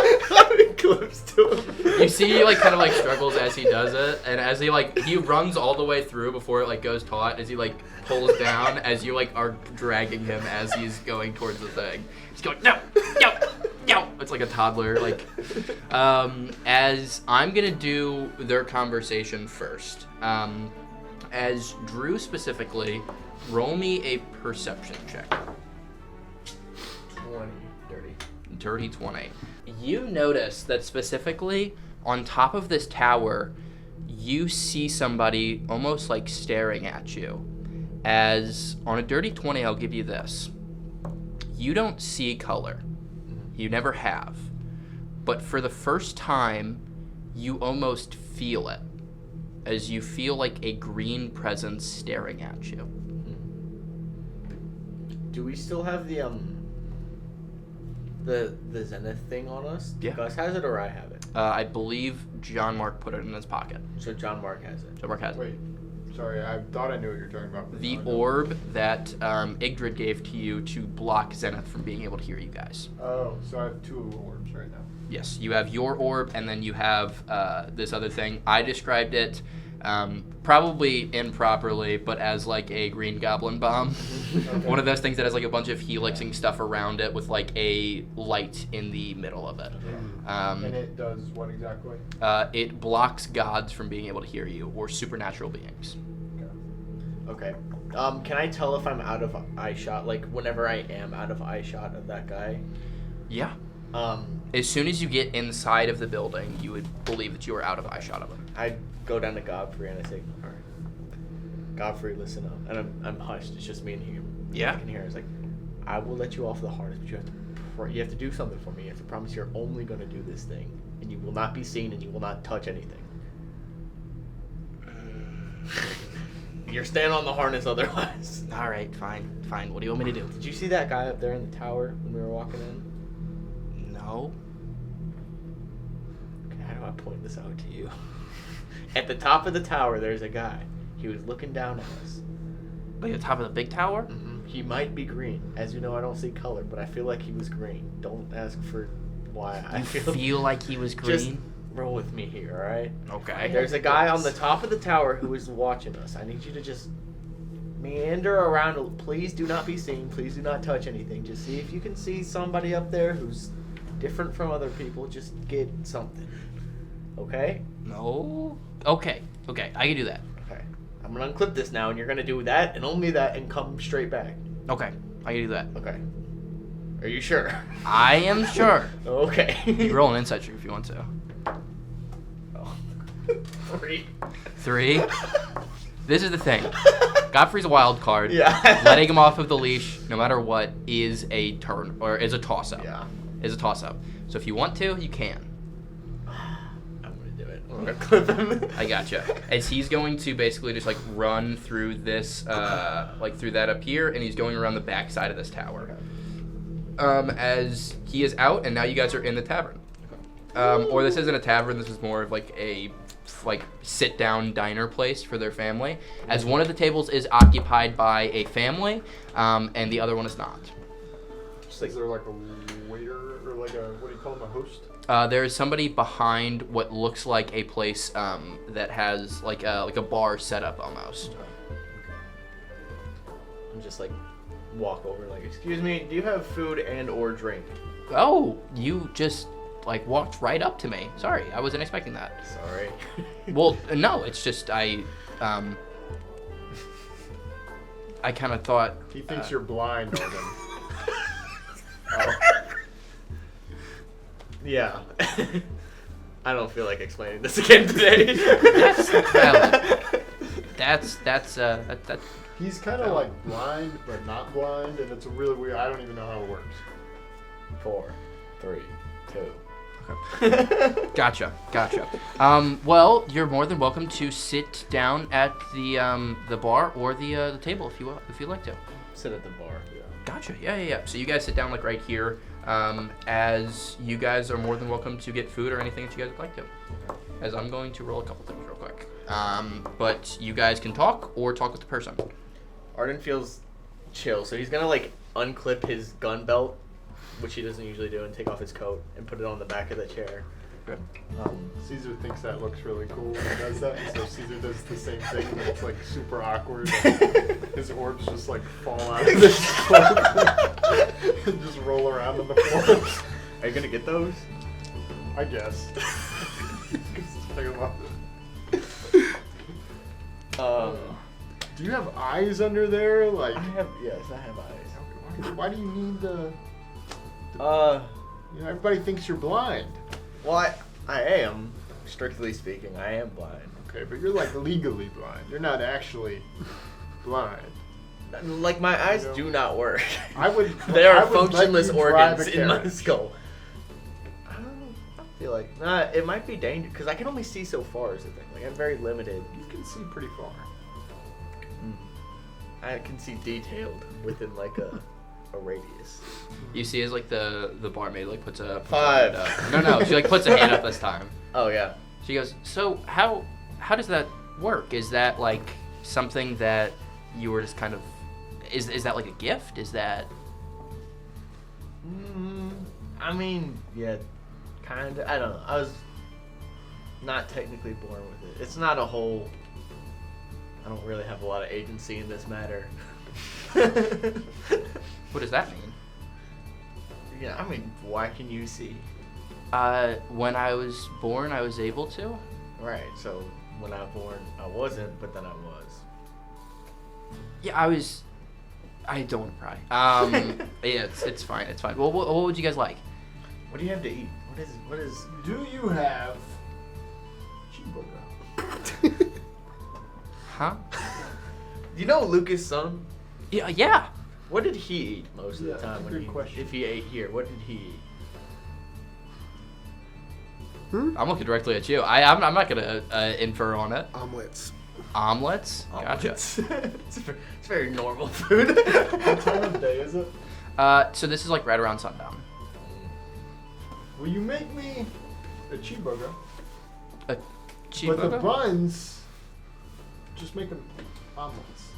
B: Clips to him.
A: You see, he like kind of like struggles as he does it, and as he runs all the way through before it like goes taut. As he like pulls down, as you like are dragging him as he's going towards the thing. He's going no. It's like a toddler. Like, as I'm gonna do their conversation first. As Drew specifically, roll me a perception check.
B: 20, dirty.
A: Dirty 20. You notice that specifically on top of this tower, you see somebody almost like staring at you. As on a dirty 20, I'll give you this. You don't see color. You never have. But for the first time, you almost feel it. As you feel like a green presence staring at you.
B: Do we still have the Zenith thing on us?
A: Yeah.
B: Gus has it or I have it?
A: I believe John Mark put it in his pocket.
B: So John Mark has it.
A: John Mark has it.
D: Wait, sorry, I thought I knew what you were talking about. but
A: The
D: no, I don't.
A: orb that Yggdrad gave to you to block Zenith from being able to hear you guys.
D: Oh, so I have 2 orbs right now.
A: Yes, you have your orb, and then you have this other thing. I described it probably improperly, but as like a green goblin bomb.
D: Okay.
A: One of those things that has like a bunch of helixing stuff around it with like a light in the middle of it.
D: And it does what exactly?
A: It blocks gods from being able to hear you, or supernatural beings.
B: Okay. Can I tell if I'm out of eye shot? Like whenever I am out of eye shot of that guy?
A: Yeah.
B: Um,
A: As soon as you get inside of the building, you would believe that you are out of eye shot of him.
B: I go down to Godfrey and I say, all right, Godfrey, listen up. And I'm hushed. It's just me and him.
A: Yeah.
B: I can hear. It's like, I will let you off the harness, but you have to do something for me. You have to promise you're only going to do this thing, and you will not be seen, and you will not touch anything. You're staying on the harness otherwise.
A: All right, fine. What do you want me to do?
B: Did you see that guy up there in the tower when we were walking in?
A: No.
B: Okay, how do I point this out to you? At the top of the tower, there's a guy. He was looking down at us.
A: Like the top of the big tower?
B: He might be green. As you know, I don't see color, but I feel like he was green. Don't ask for why. I
A: feel like he was green?
B: Just roll with me here, alright?
A: Okay.
B: There's a guy on the top of the tower who is watching us. I need you to just meander around. Please do not be seen. Please do not touch anything. Just see if you can see somebody up there who's different from other people. Just get something. Okay?
A: No. Okay. Okay. I can do that.
B: Okay. I'm gonna unclip this now, and you're gonna do that and only that, and come straight back.
A: Okay. I can do that.
B: Okay. Are you sure?
A: I am sure.
B: Okay.
A: You roll an insight check if you want to.
B: Oh. 3.
A: 3. This is the thing. Godfrey's a wild card.
B: Yeah.
A: Letting him off of the leash, no matter what, is a turn or is a toss-up.
B: Yeah.
A: Is a toss-up. So if you want to, you can.
B: I'm gonna do it. I'm gonna clip him.
A: I gotcha. As he's going to basically just like run through this, like through that up here, and he's going around the back side of this tower. As he is out, and now you guys are in the tavern. Or this isn't a tavern. This is more of like a sit-down diner place for their family. As one of the tables is occupied by a family, and the other one is not.
D: Is there like a waiter or like a, what do you call him, a host?
A: There is somebody behind what looks like a place that has like a bar set up almost.
B: I'm just like walk over like, excuse me, do you have food and or drink?
A: Oh, you just like walked right up to me. Sorry, I wasn't expecting that.
B: Sorry.
A: Well, no, it's just I kind of thought
D: He thinks you're blind, Morgan.
B: Oh. Yeah. I don't feel like explaining this again today.
A: that's valid. That's
D: He's kind of like blind, but not blind, and it's a really weird. I don't even know how it works.
B: 4, 3, 2.
A: Gotcha. Well, you're more than welcome to sit down at the bar or the table if you like to.
B: Sit at the bar. Yeah.
A: Gotcha. Yeah. So you guys sit down like right here. As you guys are more than welcome to get food or anything that you guys would like to. As I'm going to roll a couple things real quick. But you guys can talk or talk with the person.
B: Arden feels chill, so he's gonna like unclip his gun belt, which he doesn't usually do, and take off his coat and put it on the back of the chair.
A: Good.
D: Caesar thinks that looks really cool when he does that, so Caesar does the same thing, but it's like super awkward. His orbs just like fall out of his cloak and just roll around on the floor.
B: Are you gonna get those?
D: I guess. Think about it. Do you have eyes under there? Like,
B: I have eyes.
D: why do you need the?
B: You
D: know, everybody thinks you're blind.
B: Well, I am, strictly speaking, I am blind.
D: Okay, but you're like legally blind. You're not actually blind.
B: Like my eyes do not work.
D: I would.
B: They are
D: I would let
B: functionless
D: you drive
B: organs
D: a
B: in my
D: carriage.
B: skull. I feel like it might be dangerous because I can only see so far. Is the thing. Like I'm very limited.
D: You can see pretty far.
B: I can see detailed within like a radius.
A: You see as like the barmaid like puts a
B: 5.
A: No, she like puts a hand up this time.
B: Oh yeah.
A: She goes, so how does that work? Is that like something that you were just kind of, is that like a gift? Is that?
B: I mean, yeah, kind of. I don't know. I was not technically born with it. It's not a whole. I don't really have a lot of agency in this matter.
A: What does that mean?
B: Yeah, I mean, why can you see?
A: When I was born, I was able to.
B: Right. So when I was born, I wasn't, but then I was.
A: Yeah, I don't want to pry. Yeah, it's fine. It's fine. Well, what would you guys like?
B: What do you have to eat? What is?
D: Do you have cheeseburger?
A: Huh?
B: You know Lukas Suns?
A: Yeah.
B: What did he eat most of the
D: Yeah,
B: time
D: good question.
B: if he ate here? What did he eat?
A: I'm looking directly at you. I'm not gonna infer on it.
C: Omelets.
A: Omelets? Gotcha.
B: It's very normal food.
D: What time of day is it?
A: So this is like right around sundown.
D: Will you make me a cheeseburger?
A: A
D: But the
A: cheeseburger?
D: buns, just make them omelets.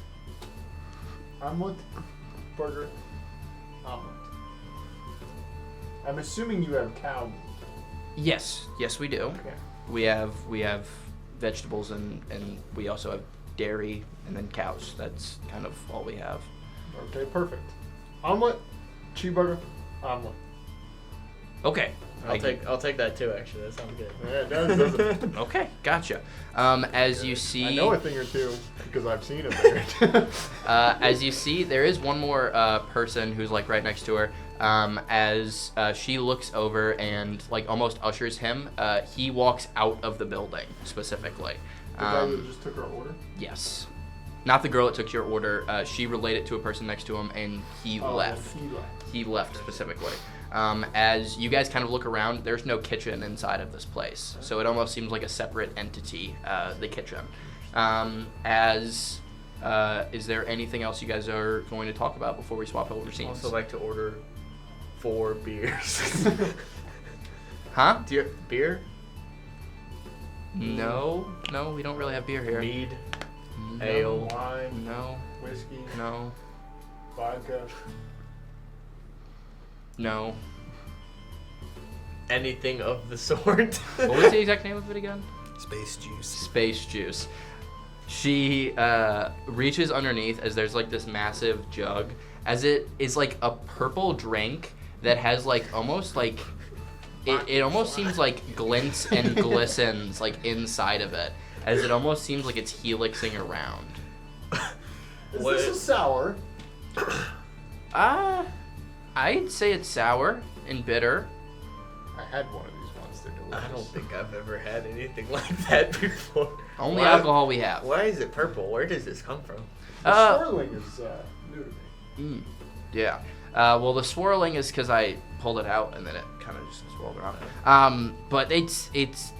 D: Omelet, burger, omelet. I'm assuming you have cow meat.
A: Yes, we do.
D: Okay.
A: We have vegetables and we also have dairy and then cows. That's kind of all we have.
D: Okay, perfect. Omelet, cheeseburger, omelet.
A: Okay.
B: I'll take that too. Actually, that sounds good.
D: Yeah, it does, doesn't it?
A: Okay, gotcha. As you see,
D: I know a thing or two because I've seen it there.
A: as you see, there is one more person who's like right next to her. As she looks over and like almost ushers him, he walks out of the building specifically.
D: The guy that just took our order?
A: Yes. Not the girl that took your order. She relayed it to a person next to him, and he left.
D: He left.
A: He left specifically. As you guys kind of look around, there's no kitchen inside of this place, so it almost seems like a separate entity, the kitchen. Is there anything else you guys are going to talk about before we swap over
B: I'd
A: scenes?
B: also like to order 4 beers.
A: Huh?
B: Do you beer?
A: No, we don't really have beer here.
B: Mead?
A: No.
B: Ale?
D: Wine,
A: No,
D: whiskey,
A: no,
D: vodka.
A: no.
B: Anything of the sort?
A: What was the exact name of it again?
C: Space juice.
A: Space juice. She reaches underneath as there's like this massive jug, as it is like a purple drink that has like almost like it almost seems like glints and glistens like inside of it, as it almost seems like it's helixing around.
D: Is
B: What?
D: this a sour?
A: I'd say it's sour and bitter.
D: I had one of these once. They're delicious.
B: I don't think I've ever had anything like that before.
A: Only
B: Why-
A: alcohol we have.
B: Why is it purple? Where does this come from?
D: The swirling is new to me.
A: Yeah. Well, the swirling is because I pulled it out and then it kind of just swirled around. But it's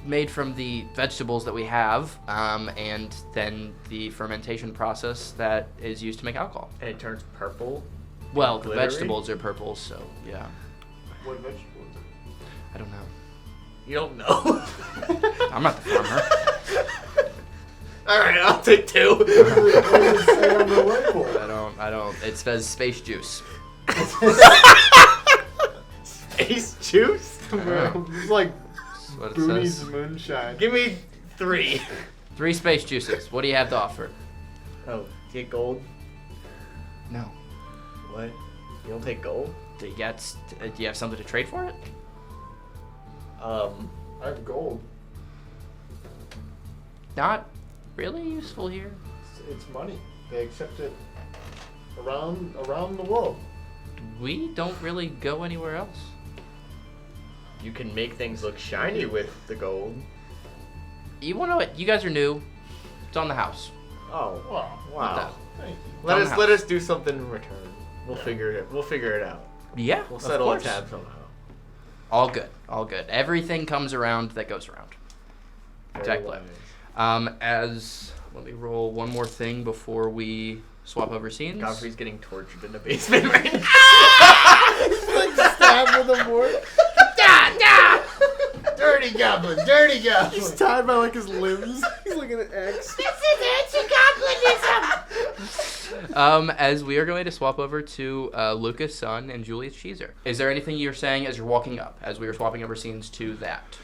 A: made from the vegetables that we have, and then the fermentation process that is used to make alcohol.
B: And it turns purple?
A: Well, the
B: Glittery?
A: vegetables are purple, so yeah.
D: What vegetable is it?
A: I don't know.
B: You don't know?
A: I'm not the farmer.
B: Alright, I'll take 2.
D: What does it say on the label?
A: I don't. It says space juice.
B: Space juice?
D: It's like
A: That's what it
D: Booney's
A: says.
D: moonshine.
B: Give me 3.
A: 3 space juices. What do you have to offer?
B: Oh, get gold?
A: No.
B: What? You don't take gold?
A: Do you have something to trade for it?
D: I have gold.
A: Not really useful here.
D: It's money. They accept it around the world.
A: We don't really go anywhere else.
B: You can make things look shiny with the gold.
A: You want to know what? You guys are new. It's on the house.
B: Oh,
D: Wow.
B: wow.
D: Thank you.
B: Let
A: on
B: us
A: the
B: let
A: house.
B: us do something in return. We'll figure it out.
A: Yeah,
B: We'll
A: of
B: settle a
A: course.
B: tab somehow.
A: All good. All good. Everything comes around that goes around.
B: Very
A: Exactly.
B: wise.
A: Let me roll one more thing before we swap over scenes.
B: Godfrey's getting tortured in the basement right now.
D: Stab with a fork. Dirty goblin. Dirty goblin.
C: He's tied by like his limbs. He's like an X.
A: As we are going to swap over to Lukas Sun and Julius Cheeser. Is there anything you're saying as you're walking up, as we were swapping over scenes to that?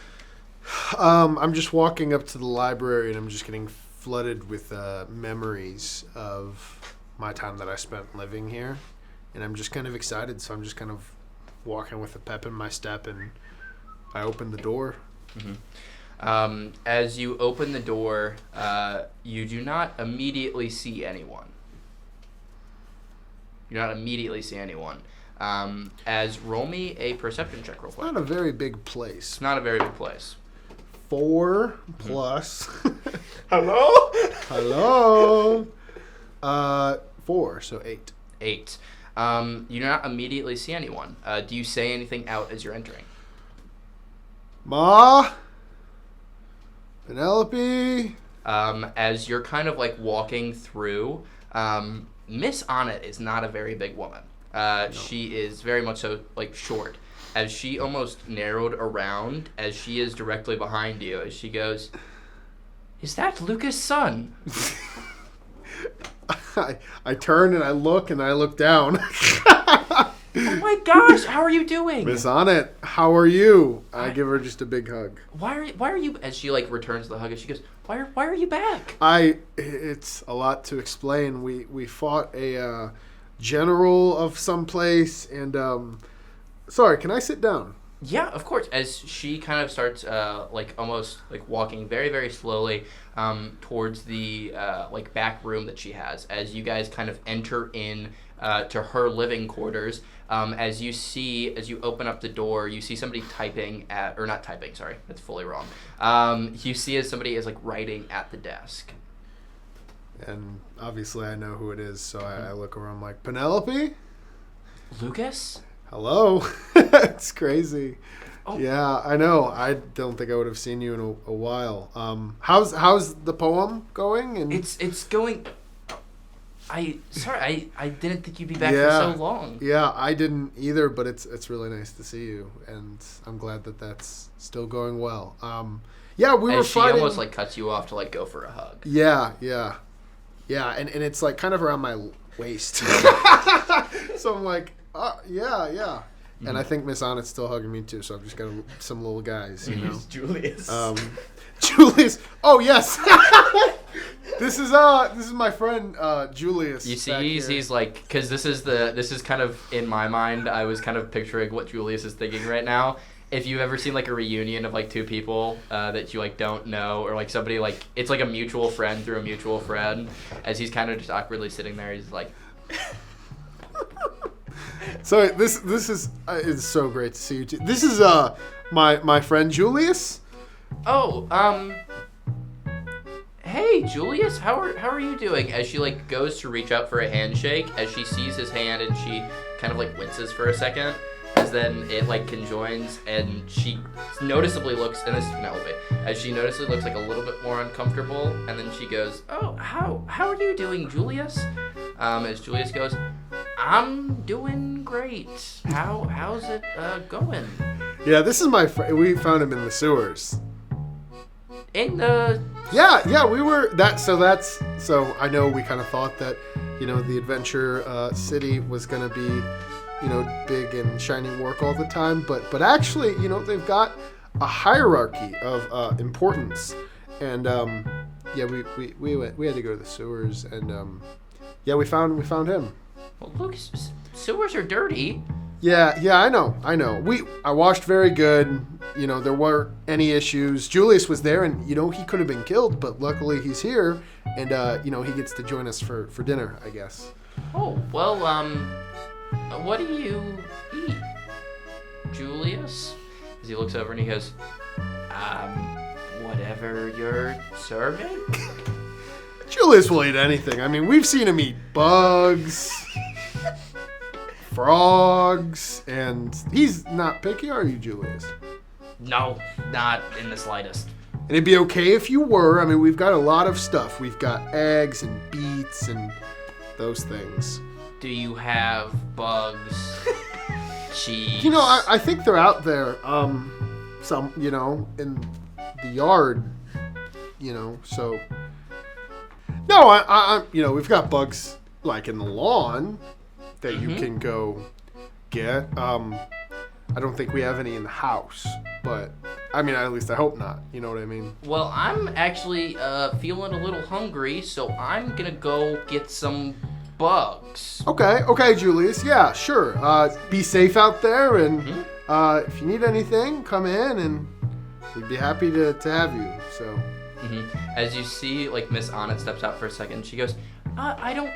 C: I'm just walking up to the library and I'm just getting flooded with memories of my time that I spent living here. And I'm just kind of excited, so I'm just kind of walking with a pep in my step, and I open the door.
A: As you open the door, you do not immediately see anyone. As roll me a perception check real
C: It's
A: quick.
C: not a very big place.
A: It's not a very big place.
C: 4 plus.
D: Hello?
C: Hello? 4, so 8.
A: 8. You do not immediately see anyone. Do you say anything out as you're entering?
C: Ma? Penelope?
A: As you're kind of like walking through, Miss Onnit is not a very big woman. She is very much so like short. as she almost narrowed around as she is directly behind you, as she goes, "Is that Lukas' son?"
C: I turn and I look down.
A: Oh my gosh, how are you doing?
C: Miss Onnit, how are you? I give her just a big hug.
A: Why are you? As she like returns the hug, and she goes, why are you back?
C: It's a lot to explain. We fought a general of some place, and sorry, can I sit down?
A: Yeah, of course. As she kind of starts, like almost like walking very, very slowly towards the like back room that she has. As you guys kind of enter in to her living quarters, as you open up the door, you see somebody typing at, or not typing. Sorry, that's fully wrong. You see as somebody is like writing at the desk.
C: And obviously, I know who it is, so I look around like, Penelope?
A: Lucas?
C: Hello. It's crazy.
A: Oh.
C: Yeah, I know. I don't think I would have seen you in a while. How's the poem going? And
A: It's going. I didn't think you'd be back for so long.
C: Yeah, I didn't either, but it's really nice to see you, and I'm glad that that's still going well. Yeah, we were fighting.
A: She almost like cuts you off to like go for a hug.
C: Yeah, and it's like kind of around my waist. So I'm like, yeah. Mm-hmm. And I think Miss Onnit's still hugging me too, so I've just got some little guys, you know.
B: Julius.
C: Julius. Oh yes. This is my friend Julius.
A: You see, he's like, because this is kind of in my mind. I was kind of picturing what Julius is thinking right now. If you've ever seen like a reunion of like two people that you like don't know, or like somebody like it's like a mutual friend through a mutual friend, as he's kind of just awkwardly sitting there, he's like.
C: So this is it's so great to see you too. This is my friend Julius.
A: Oh, hey Julius, how are you doing? As she like goes to reach out for a handshake, as she sees his hand and she kind of like winces for a second, as then it like conjoins and she noticeably looks, and this is Penelope, as she noticeably looks like a little bit more uncomfortable, and then she goes, "Oh, how are you doing, Julius?" As Julius goes, "I'm doing great. How's it going?"
C: Yeah, this is my friend. We found him in the sewers.
A: In the...
C: Yeah, we were... So I know we kind of thought that, you know, the Adventure City was going to be, you know, big and shining work all the time. But actually, you know, they've got a hierarchy of importance. And, yeah, we had to go to the sewers. And, yeah, we found him.
A: Well, look, sewers are dirty.
C: Yeah, I know. I washed very good. You know, there weren't any issues. Julius was there, and, you know, he could have been killed, but luckily he's here, and, you know, he gets to join us for dinner, I guess.
A: Oh, well, what do you eat, Julius? As he looks over and he goes, whatever you're serving?
C: Julius will eat anything. I mean, we've seen him eat bugs, frogs, and he's not picky, are you, Julius?
A: No, not in the slightest.
C: And it'd be okay if you were. I mean, we've got a lot of stuff. We've got eggs and beets and those things.
A: Do you have bugs, cheese?
C: You know, I think they're out there, some, you know, in the yard, you know, so... No, I you know, we've got bugs, like, in the lawn that you can go get. I don't think we have any in the house, but, I mean, at least I hope not. You know what I mean?
A: Well, I'm actually feeling a little hungry, so I'm gonna go get some bugs.
C: Okay, Julius. Yeah, sure. Be safe out there, and if you need anything, come in, and we'd be happy to have you, so...
A: As you see, like, Miss Onnit steps out for a second, she goes, I don't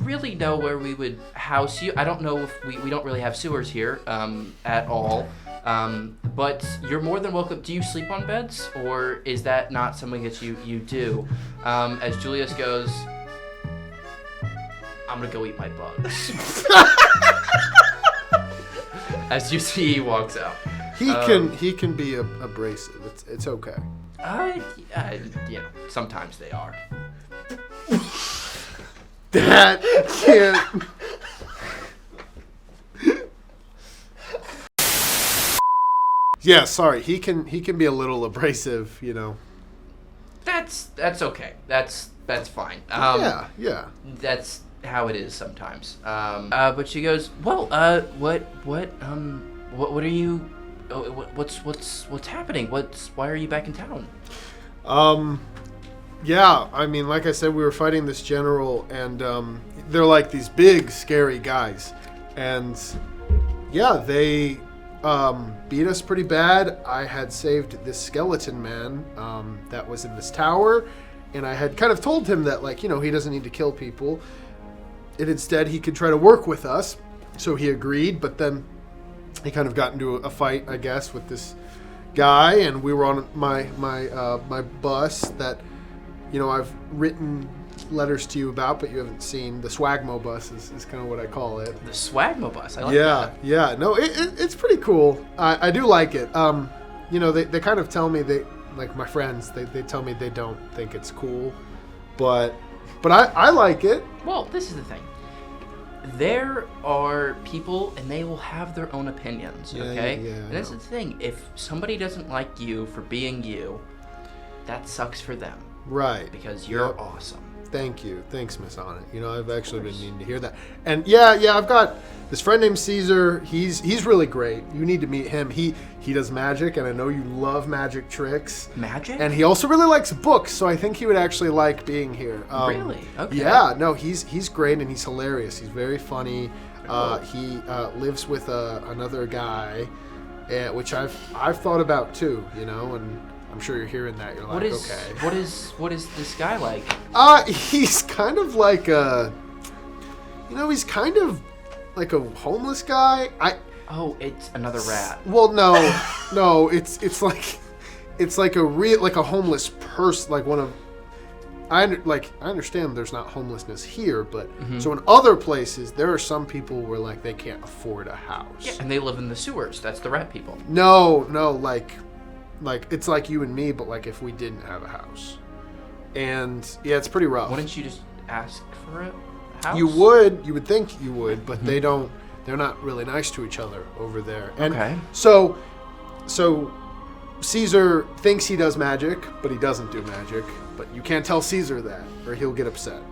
A: really know where we would house you. I don't know if we don't really have sewers here at all. But you're more than welcome. Do you sleep on beds, or is that not something that you do? As Julius goes, I'm going to go eat my bugs. As you see, he walks out.
C: He can be abrasive. It's okay.
A: You know, sometimes they are.
C: That can't. Yeah, sorry. He can be a little abrasive, you know.
A: That's okay. That's fine.
C: Yeah.
A: That's how it is sometimes. But she goes, well, what are you? What's happening? Why are you back in town?
C: Yeah, I mean, like I said, we were fighting this general, and they're like these big, scary guys. And yeah, they beat us pretty bad. I had saved this skeleton man that was in this tower, and I had kind of told him that, like, you know, he doesn't need to kill people. And instead, he could try to work with us. So he agreed, but then he kind of got into a fight, I guess, with this guy, and we were on my bus that, you know, I've written letters to you about, but you haven't seen. The Swagmo bus is kind of what I call it.
A: The Swagmo bus. I like that.
C: Yeah. No, it's pretty cool. I do like it. You know, they kind of tell me like my friends, they tell me they don't think it's cool, but I like it.
A: Well, this is the thing. There are people, and they will have their own opinions, okay?
C: Yeah,
A: and that's the thing. If somebody doesn't like you for being you, that sucks for them.
C: Right.
A: Because you're awesome.
C: Thank you. Thanks, Miss Honor. You know, I've actually been needing to hear that. And yeah, I've got this friend named Caesar. He's really great. You need to meet him. He does magic, and I know you love magic tricks.
A: Magic?
C: And he also really likes books, so I think he would actually like being here.
A: Really? Okay.
C: Yeah, no, he's great, and he's hilarious. He's very funny. He lives with another guy, which I've thought about too, you know, and I'm sure you're hearing that. You're like, okay.
A: What is this guy like?
C: He's kind of like he's kind of like a homeless guy.
A: Oh, it's another rat.
C: Well, no, it's like a real, like a homeless person, like one of. I understand there's not homelessness here, but so in other places there are some people where like they can't afford a house.
A: Yeah, and they live in the sewers. That's the rat people.
C: No, like it's like you and me, but like if we didn't have a house. And yeah, it's pretty rough.
A: Wouldn't you just ask for a house?
C: You would think you would, but they don't. They're not really nice to each other over there. And
A: okay.
C: So Caesar thinks he does magic, but he doesn't do magic. But you can't tell Caesar that, or he'll get upset.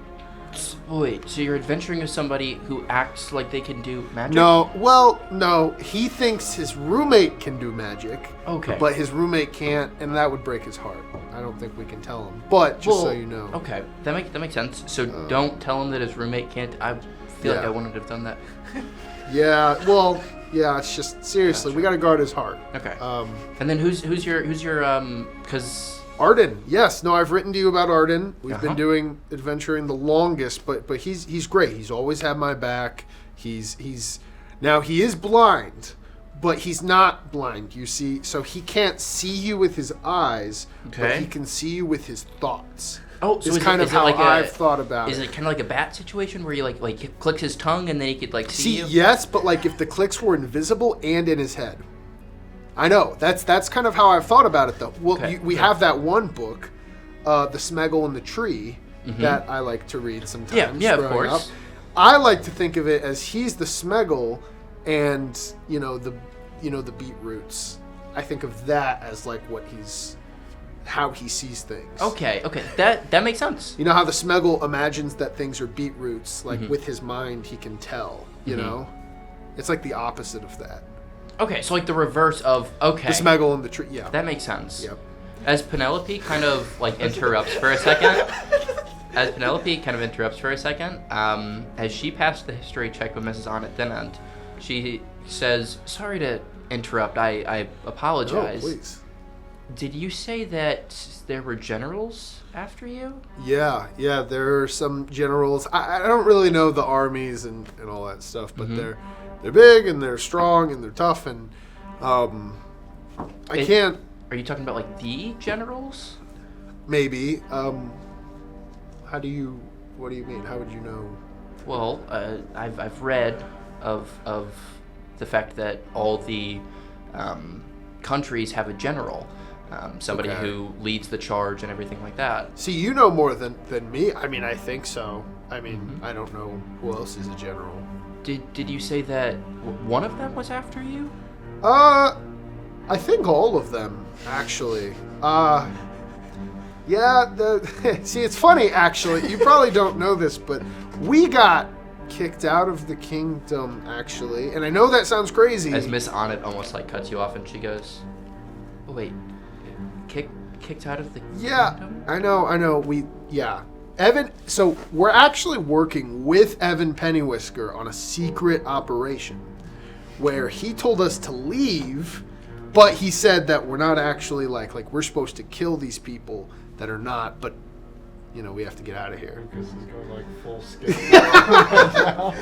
A: Wait, so you're adventuring with somebody who acts like they can do magic?
C: No. He thinks his roommate can do magic.
A: Okay.
C: But his roommate can't, and that would break his heart. I don't think we can tell him. But just so you know.
A: Okay, that makes sense. So don't tell him that his roommate can't. I feel like I wouldn't have done that.
C: Yeah. Well. Yeah. It's just seriously, we got to guard his heart.
A: Okay. And then who's your because.
C: Arden, yes. No, I've written to you about Arden. We've been doing adventuring the longest, but he's great. He's always had my back. He's now he is blind, but he's not blind, you see. So he can't see you with his eyes, but he can see you with his thoughts.
A: Oh, so
C: it's kind of how I've thought about it.
A: Is it kind of like a bat situation where he like clicks his tongue and then he could like see you?
C: Yes, but like if the clicks were invisible and in his head. I know. That's kind of how I've thought about it, though. Well, we have that one book, The Smeggle and the Tree, that I like to read sometimes.
A: Yeah, of course.
C: Up. I like to think of it as he's the Smeggle, and the beetroots. I think of that as like how he sees things.
A: Okay, that makes sense.
C: You know how the Smeggle imagines that things are beetroots, like with his mind he can tell. You know, it's like the opposite of that.
A: Okay, so like the reverse of
C: the Smeggle and the Tree. Yeah,
A: that makes sense.
C: Yep.
A: As Penelope kind of like interrupts for a second, as she passed the history check with Mrs. Arnott Tennant, she says, "Sorry to interrupt. I apologize."
C: Oh, please.
A: Did you say that there were generals after you?
C: Yeah. There are some generals. I don't really know the armies and all that stuff, but they're big and they're strong and they're tough and I can't.
A: Are you talking about like the generals?
C: Maybe. What do you mean? How would you know?
A: Well, I've read of the fact that all the countries have a general, somebody who leads the charge and everything like that.
C: See, you know more than me. I mean, I think so. I mean, I don't know who else is a general.
A: Did you say that one of them was after you?
C: I think all of them, actually. See, it's funny, actually. You probably don't know this, but we got kicked out of the kingdom, actually. And I know that sounds crazy.
A: As Miss Onnit almost like cuts you off and she goes, oh, wait, kicked out of the kingdom?
C: I know. Evan, so we're actually working with Evan Pennywhisker on a secret operation where he told us to leave, but he said that we're not actually like we're supposed to kill these people that are not, but we have to get out of here.
D: Lucas is going like full scale right now.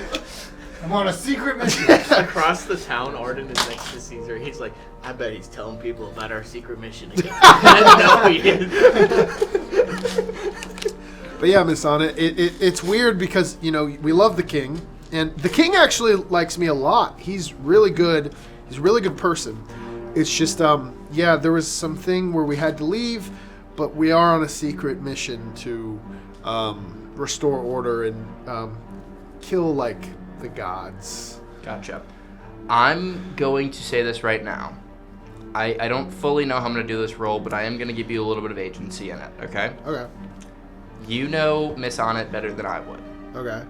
D: I'm on a secret mission.
B: Across the town, Arden is next to Caesar. He's like, I bet he's telling people about our secret mission again. No, he is.
C: But yeah, Miss Anna, it's weird because, we love the king. And the king actually likes me a lot. He's really good. He's a really good person. It's just, there was something where we had to leave, but we are on a secret mission to restore order and kill, the gods.
A: Gotcha. I'm going to say this right now. I don't fully know how I'm going to do this role, but I am going to give you a little bit of agency in it, okay?
C: Okay.
A: You know Miss Onnit better than I would.
C: Okay.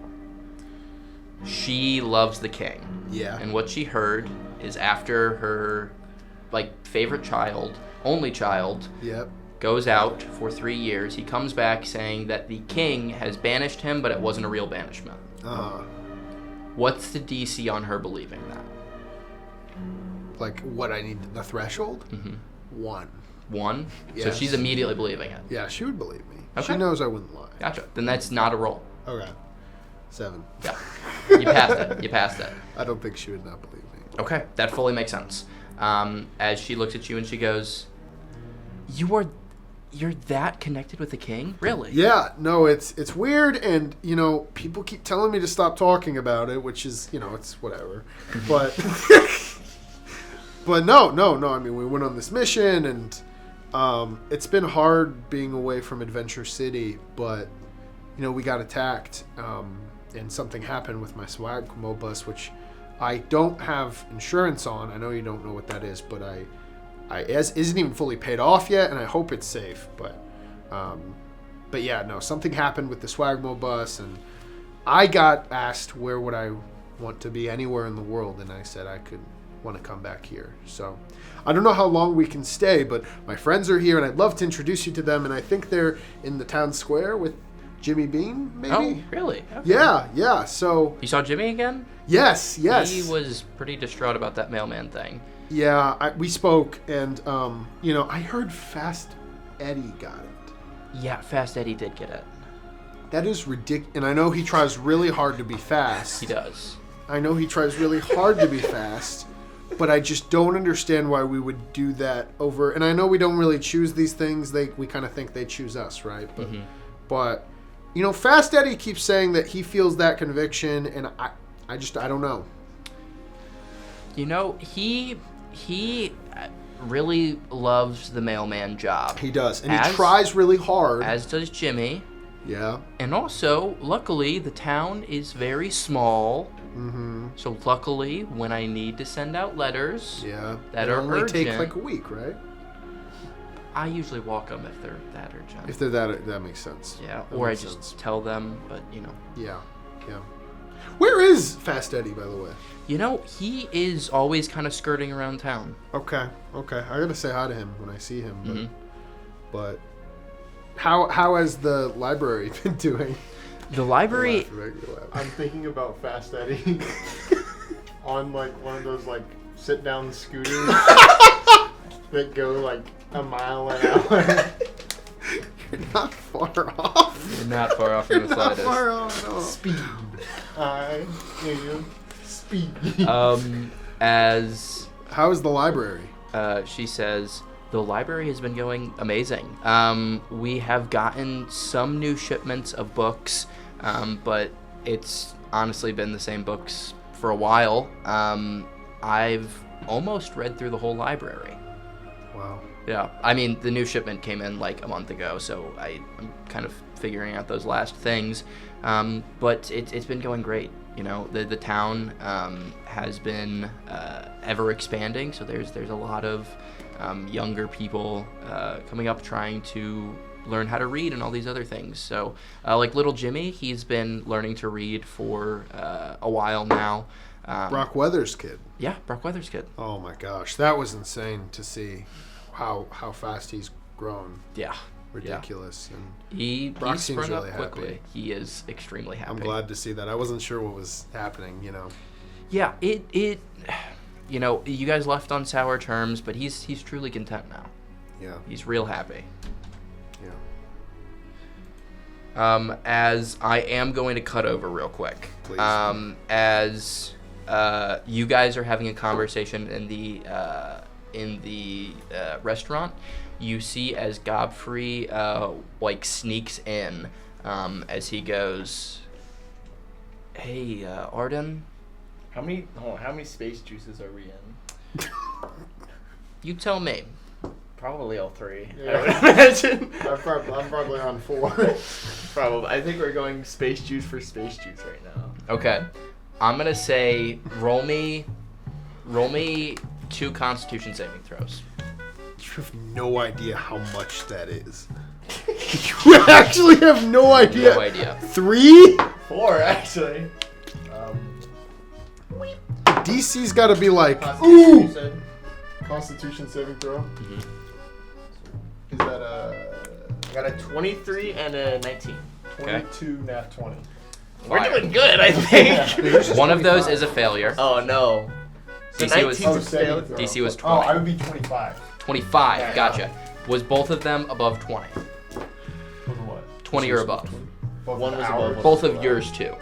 A: She loves the king.
C: Yeah.
A: And what she heard is after her, favorite child, only child,
C: yep,
A: goes out for 3 years, he comes back saying that the king has banished him, but it wasn't a real banishment.
C: Uh-huh.
A: What's the DC on her believing that?
C: What I need, the threshold?
A: Mm-hmm.
C: 1.
A: 1?
C: Yes.
A: So she's immediately believing it.
C: Yeah, she would believe me.
A: Okay.
C: She knows I wouldn't lie.
A: Gotcha. Then that's not a roll.
C: Okay. 7.
A: Yeah. You passed it.
C: I don't think she would not believe me.
A: Okay, that fully makes sense. As she looks at you and she goes, You're that connected with the king? Really?
C: Yeah, no, it's weird, and, people keep telling me to stop talking about it, which is, it's whatever. But, but no, I mean, we went on this mission, and it's been hard being away from Adventure City, but, we got attacked, and something happened with my Swagmo bus, which I don't have insurance on. I know you don't know what that is, but isn't even fully paid off yet, and I hope it's safe. But yeah, no, something happened with the Swagmo bus, and I got asked where would I want to be anywhere in the world, and I said I could want to come back here. So I don't know how long we can stay, but my friends are here, and I'd love to introduce you to them, and I think they're in the town square with Jimmy Bean, maybe?
A: Oh, really? Okay.
C: Yeah, so...
A: You saw Jimmy again?
C: Yes.
A: He was pretty distraught about that mailman thing.
C: Yeah, we spoke, and, I heard Fast Eddie got it.
A: Yeah, Fast Eddie did get it.
C: That is ridiculous. And I know he tries really hard to be fast.
A: He does.
C: I know he tries really hard to be fast, but I just don't understand why we would do that over... And I know we don't really choose these things. We kind of think they choose us, right? But Fast Eddie keeps saying that he feels that conviction, and I don't know.
A: He really loves the mailman job.
C: He does, and he tries really hard.
A: As does Jimmy.
C: Yeah.
A: And also, luckily, the town is very small.
C: Mm-hmm.
A: So luckily, when I need to send out letters that are
C: only
A: urgent,
C: take a week, right?
A: I usually walk them if they're that urgent.
C: If they're that makes sense.
A: Yeah, or I just tell them, but
C: Yeah. Where is Fast Eddie, by the way?
A: He is always kind of skirting around town.
C: Okay. I gotta say hi to him when I see him. But how has the library been doing?
A: The library...
D: I'm thinking about Fast Eddie on one of those sit-down scooters that go a mile an hour.
C: You're not far off.
A: You're not far off from the slightest.
C: Not far off at all.
D: Speed. I am speed.
C: How is the library?
A: She says, the library has been going amazing. We have gotten some new shipments of books, but it's honestly been the same books for a while. I've almost read through the whole library.
C: Wow.
A: Yeah, I mean, the new shipment came in a month ago, so I'm kind of figuring out those last things. But it's been going great. You know, the town has been ever expanding, so there's a lot of younger people coming up trying to learn how to read and all these other things. So like little Jimmy, he's been learning to read for a while now.
C: Brock Weathers' kid.
A: Yeah, Brock Weathers' kid.
C: Oh my gosh, that was insane to see how fast he's grown.
A: Yeah.
C: Ridiculous.
A: Yeah.
C: And
A: He
C: Brock
A: sprung
C: seems
A: up
C: really
A: quickly.
C: happy.
A: He is extremely happy.
C: I'm glad to see that. I wasn't sure what was happening, you know.
A: Yeah, it you know, you guys left on sour terms, but he's truly content now.
C: Yeah.
A: He's real happy.
C: Yeah.
A: As I am going to cut over real quick.
C: Please.
A: As you guys are having a conversation in the restaurant, you see as Godfrey like sneaks in as he goes, "Hey, Arden,
B: How many space juices are we in?
A: you tell me."
B: Probably all 3.
D: Yeah.
B: I would imagine.
D: I'm probably on 4.
B: Probably. I think we're going space juice for space juice right now.
A: Okay, I'm gonna say roll me 2 Constitution saving throws.
C: You have no idea how much that is. You actually have no idea.
A: No idea.
C: 3?
B: 4 actually.
C: DC's got to be like,
D: Constitution, you
C: ooh.
D: said? Constitution saving throw.
A: Mhm.
D: Is that a
B: I got a 23 and a 19.
D: 22 nat 20?
B: We're
A: Fire.
B: doing good, I think.
A: One of those is a failure.
B: Oh no. So
A: DC was-
B: 19
D: Oh,
B: was
D: saving
B: failure.
D: throw.
A: DC was
D: Oh,
A: 20.
D: I would be 25.
A: 25,
B: Yeah,
A: gotcha. Was both of them above 20?
D: Was what?
A: 20 or above.
D: Both
B: One was
D: ours?
B: above, one
A: Both
B: was
A: of
B: below.
A: yours too.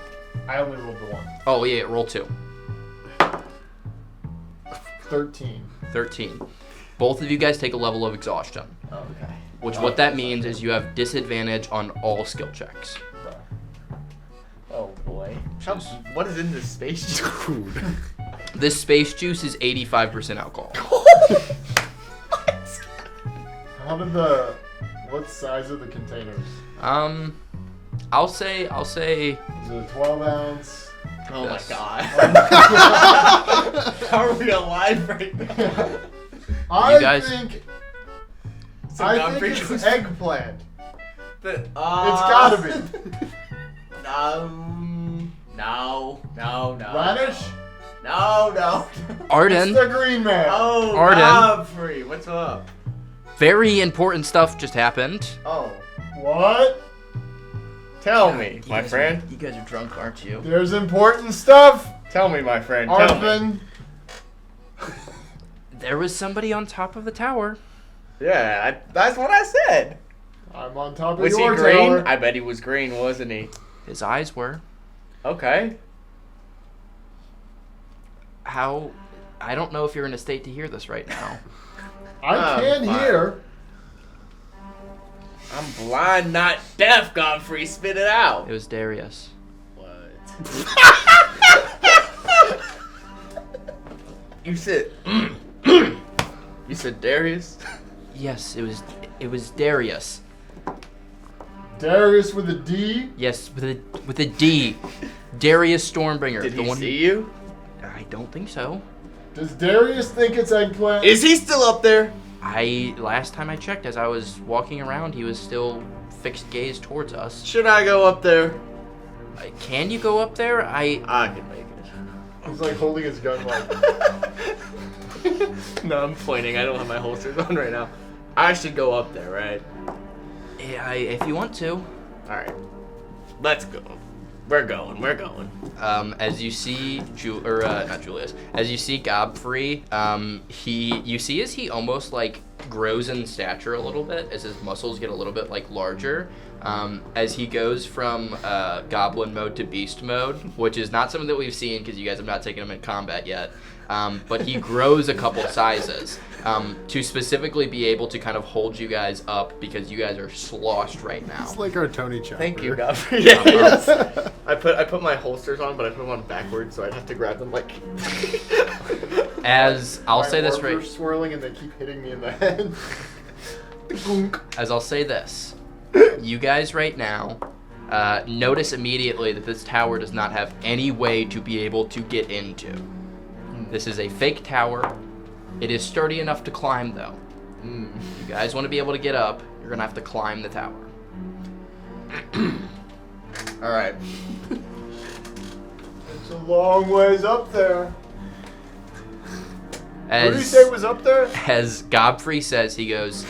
D: I only rolled the 1.
A: Oh yeah, roll 2.
D: 13.
A: 13. Both of you guys take a level of exhaustion,
B: Oh, okay.
A: which what that means is you have disadvantage on all skill checks.
B: Oh boy. What is in this space juice?
C: Dude.
A: This space juice is 85% alcohol.
D: How did what size are the containers?
A: I'll say
D: Is it a 12 ounce?
B: Oh
A: Yes.
B: my god. How are we alive right now?
D: I
A: guys-
D: think
B: So
D: I
B: Godfrey
D: think it's
B: was-
D: eggplant.
B: It's
D: It's gotta be.
B: No.
D: Radish?
B: No.
A: Arden,
D: It's the green man.
B: Oh,
A: Arden.
B: Godfrey, what's up?
A: very important stuff just happened.
B: Oh,
D: What?
B: tell me,
A: You
B: my
A: guys
B: friend.
A: You guys are drunk, aren't you?
D: There's important stuff.
B: Tell me, my friend. Tell me.
D: Arvin.
A: There was somebody on top of the tower.
B: Yeah, that's what I said.
D: I'm on top of
B: Was he
D: your
B: green?
D: tower.
B: I bet he was green, wasn't he?
A: His eyes were.
B: Okay.
A: How? I don't know if you're in a state to hear this right now.
D: I can
B: fine.
D: hear.
B: I'm blind, not deaf, Godfrey. Spit it out.
A: It was Darius.
B: What? You said. You said Darius?
A: Yes, it was Darius.
D: Darius with a D.
A: Yes, with a D. Darius Stormbringer.
B: Did
A: the
B: he
A: one
B: see you?
A: I don't think so.
D: Does Darius think it's eggplant?
B: Is he still up there?
A: Last time I checked, as I was walking around, he was still fixed gaze towards us.
B: Should I go up there?
A: Can you go up there?
B: I can make it.
D: He's like holding his gun like.
B: No, I'm pointing. I don't have my holsters on right now. I should go up there, right?
A: Yeah, if you want to.
B: All right. Let's go. We're going.
A: As you see, not Julius. As you see Godfrey, you see as he almost like grows in stature a little bit, as his muscles get a little bit like larger. As he goes from goblin mode to beast mode, which is not something that we've seen because you guys have not taken him in combat yet. But he grows a couple sizes to specifically be able to kind of hold you guys up because you guys are sloshed right now.
C: It's like our Tony Chopper.
B: Thank you, Godfrey. Yes. I put my holsters on, but I put them on backwards, so I'd have to grab them like.
A: As I'll
D: My
A: say this
D: orbs are
A: right,
D: swirling and they keep hitting me in the head.
A: as I'll say this, you guys right now, notice immediately that this tower does not have any way to be able to get into. This is a fake tower. It is sturdy enough to climb, though. You guys want to be able to get up, you're going to have to climb the tower.
B: All right.
D: It's a long ways up there. What did you
A: As,
D: say was up there?
A: as Godfrey says, he goes,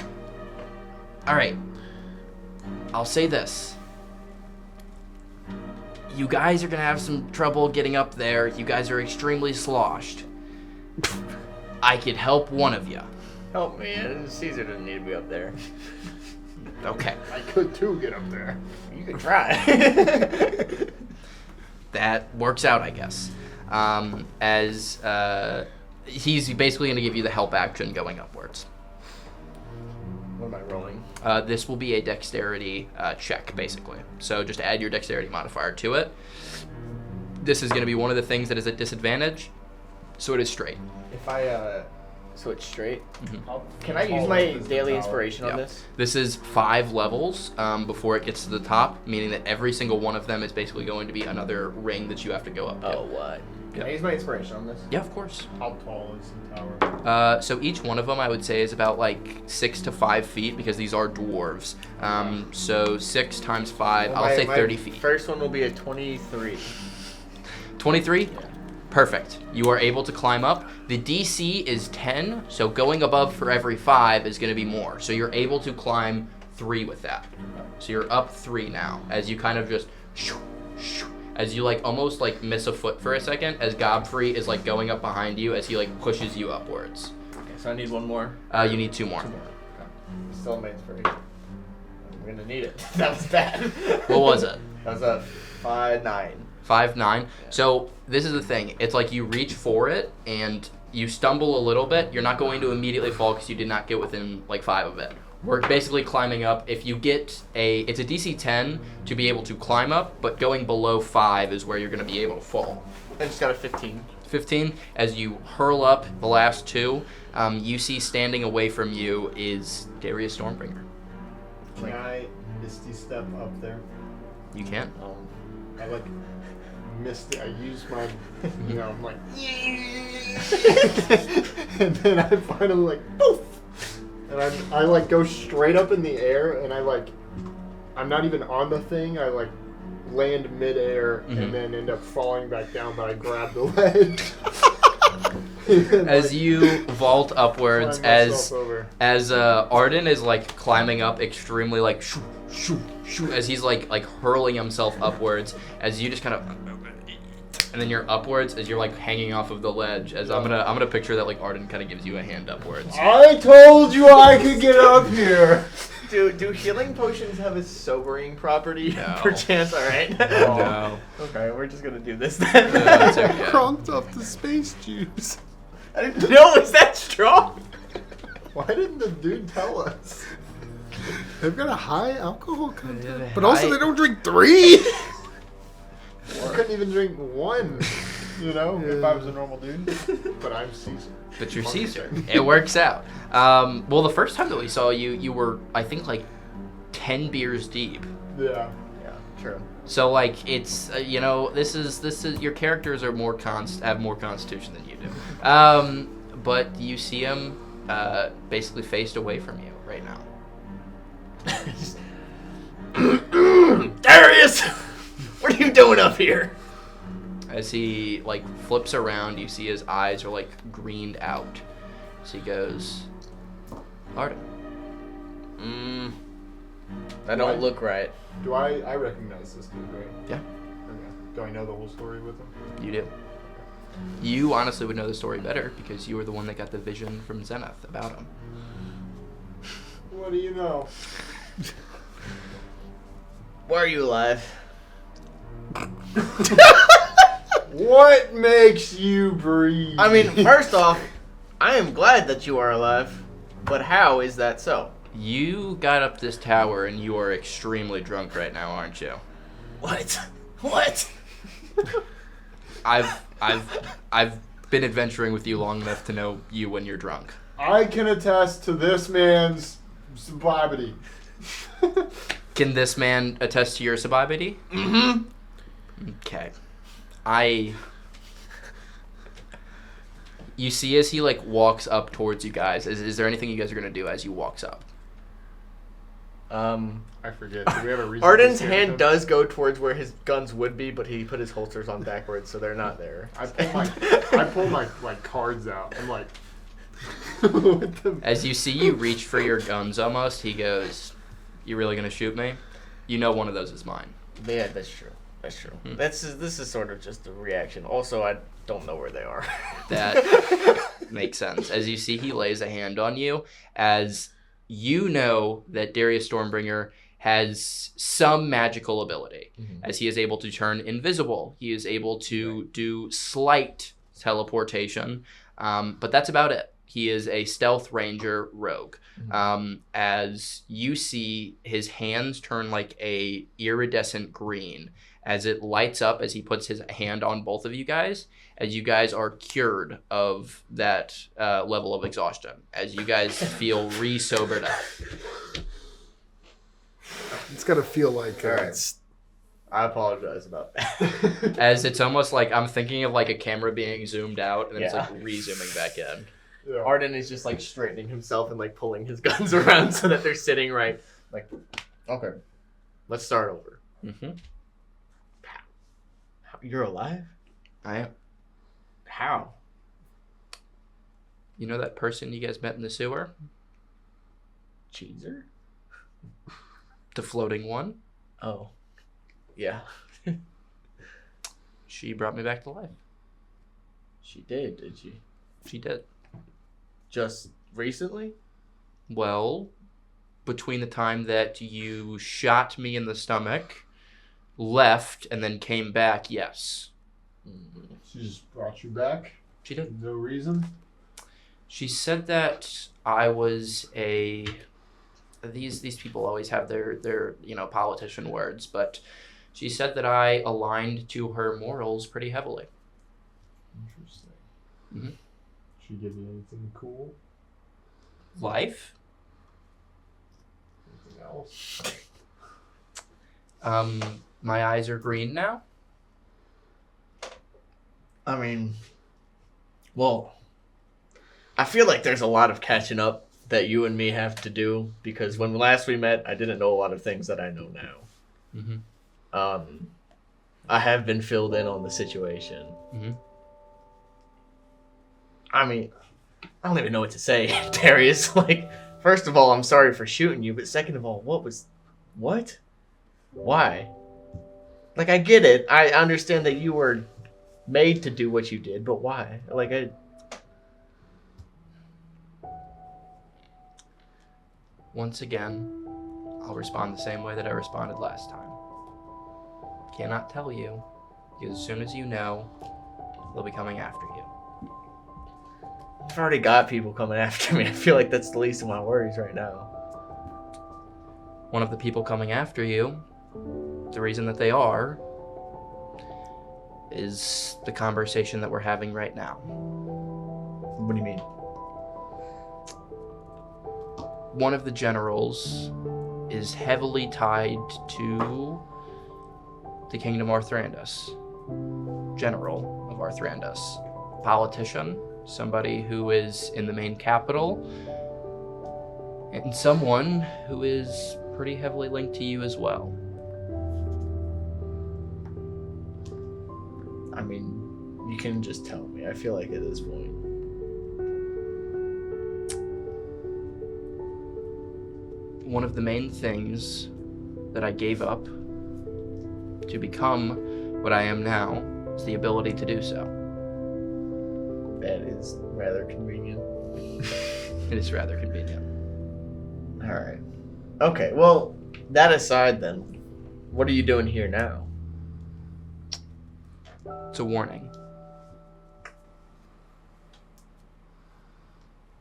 A: all right, I'll say this. You guys are going to have some trouble getting up there. You guys are extremely sloshed. I could help one of you.
B: Help me. Caesar doesn't need to be up there.
A: Okay.
D: I could too get up there.
B: You can try.
A: That works out, I guess. He's basically going to give you the help action going upwards.
B: What am I rolling?
A: This will be a dexterity check, basically. So just add your dexterity modifier to it. This is going to be one of the things that is at disadvantage, so it is straight.
B: If I so it's straight.
A: Mhm.
B: Can I use my daily inspiration on
A: Yeah.
B: this?
A: This is 5 levels before it gets to the top, meaning that every single one of them is basically going to be another ring that you have to go up to.
B: Oh, what? Can I
A: Yeah.
B: use my inspiration on this?
A: Yeah, of course.
D: How tall is the tower?
A: So each one of them, I would say, is about like 6 to 5 feet because these are dwarves. So 6 times 5,
B: Well,
A: I'll say
B: my
A: 30 feet.
B: First one will be a 23.
A: 23?
B: Yeah.
A: Perfect. You are able to climb up. The DC is 10, so going above for every 5 is going to be more. So you're able to climb 3 with that. So you're up 3 now as you kind of just as you like almost like miss a foot for a second as Godfrey is like going up behind you as he like pushes you upwards.
B: Okay, so I need one more.
A: You need 2 more.
B: Okay. Still my inspiration. I'm gonna need it. That was bad.
A: What was it?
B: That was a 5-9.
A: 5'9". So this is the thing. It's like you reach for it and you stumble a little bit. You're not going to immediately fall because you did not get within like 5 of it. We're basically climbing up. If you get it's a DC 10 to be able to climb up, but going below 5 is where you're going to be able to fall.
B: I just got a 15.
A: 15, as you hurl up the last 2, you see standing away from you is Darius Stormbringer.
D: Can I Misty step up there?
A: You can.
D: I like missed it. I use my, I'm like, and then I finally like, poof, and I like go straight up in the air, and I'm not even on the thing. I like land midair and then end up falling back down, but I grab the ledge.
A: As you vault upwards,
D: climb myself over.
A: as Arden is like climbing up extremely like shoo, shoo, shoo, as he's like hurling himself upwards, as you just kind of, and then you're upwards as you're like hanging off of the ledge. As I'm gonna picture that like Arden kind of gives you a hand upwards.
D: I told you I could get up here.
B: Do healing potions have a sobering property?
A: No.
B: Perchance, alright.
A: No.
B: Okay, we're just gonna do this then.
A: That's okay.
C: Crunked up the space juice.
B: I didn't know it was that strong.
D: Why didn't the dude tell us?
C: They've got a high alcohol content,
A: Yeah,
C: but also
A: high-
C: they don't drink 3.
D: I couldn't even drink one, if I was a normal dude. But I'm Caesar.
A: But you're Caesar. It works out. Well, the first time that we saw you, you were I think like 10 beers deep.
D: Yeah.
B: Yeah, true.
A: So like it's this is your characters are have more constitution than you do. But you see him basically faced away from you right now.
B: Darius! What are you doing up here?
A: As he like flips around, you see his eyes are like greened out. So he goes, Arden.
B: That don't look right.
D: Do I recognize this dude, right?
A: Yeah,
D: Okay. Do I know the whole story with him?
A: you do. You honestly would know the story better because you were the one that got the vision from Zenith about him.
D: What do you know?
B: Why are you alive?
D: What makes you breathe?
B: I mean, first off, I am glad that you are alive, but how is that so?
A: You got up this tower and you are extremely drunk right now, aren't you?
B: What? What?
A: I've been adventuring with you long enough to know you when you're drunk.
D: I can attest to this man's sobriety.
A: Can this man attest to your sobriety?
B: Mm-hmm.
A: Okay. You see as he like walks up towards you guys. Is there anything you guys are gonna do as he walks up?
D: I forget. Do we have a reason?
B: Arden's hand does go towards where his guns would be, but he put his holsters on backwards, so they're not there.
D: I pull my cards out. I'm like, with them.
A: As you see you reach for your guns almost, he goes, "You really gonna shoot me? You know one of those is mine."
B: Yeah, that's true. That's true. This is sort of just a reaction. Also, I don't know where they are.
A: That makes sense. As you see he lays a hand on you, as you know that Darius Stormbringer has some magical ability, as he is able to turn invisible. He is able to do slight teleportation, but that's about it. He is a stealth ranger rogue. As you see his hands turn like a iridescent green as it lights up as he puts his hand on both of you guys, as you guys are cured of that level of exhaustion, as you guys feel re-sobered up.
C: It's got to feel like
B: Alright. I apologize about that.
A: As it's almost like I'm thinking of like a camera being zoomed out and then it's
B: Yeah.
A: like re-zooming back in.
D: Yeah.
B: Arden is just like straightening himself and like pulling his guns around so that they're sitting right. Like, okay, let's start over. You're alive?
A: I am.
B: How?
A: You know that person you guys met in the sewer?
B: Cheeser?
A: The floating one?
B: Oh, yeah.
A: She brought me back to life.
B: She did she?
A: She did.
B: Just recently?
A: Well, between the time that you shot me in the stomach, left, and then came back, yes.
D: She just brought you back.
A: She did.
D: No reason.
A: She said that I was a... These people always have their politician words, but she said that I aligned to her morals pretty heavily.
D: Interesting.
A: Mm-hmm.
D: She give you anything cool?
A: Life?
D: Anything else?
A: My eyes are green now.
B: I mean, well, I feel like there's a lot of catching up that you and me have to do because when last we met, I didn't know a lot of things that I know now. I have been filled in on the situation. I mean, I don't even know what to say, Darius. Like, first of all, I'm sorry for shooting you, but second of all, what? Why? Like, I get it. I understand that you were made to do what you did, but why? Like,
A: Once again, I'll respond the same way that I responded last time. Cannot tell you, because as soon as you know, they'll be coming after you.
B: I've already got people coming after me. I feel like that's the least of my worries right now.
A: One of the people coming after you, the reason that they are, is the conversation that we're having right now.
B: What do you mean?
A: One of the generals is heavily tied to the Kingdom Arthrandus. General of Arthrandus. Politician, somebody who is in the main capital, and someone who is pretty heavily linked to you as well.
B: I mean, you can just tell me. I feel like at this point.
A: One of the main things that I gave up to become what I am now is the ability to do so.
B: That is rather convenient.
A: It is rather convenient.
B: Alright. Okay, well, that aside then, what are you doing here now?
A: It's a warning.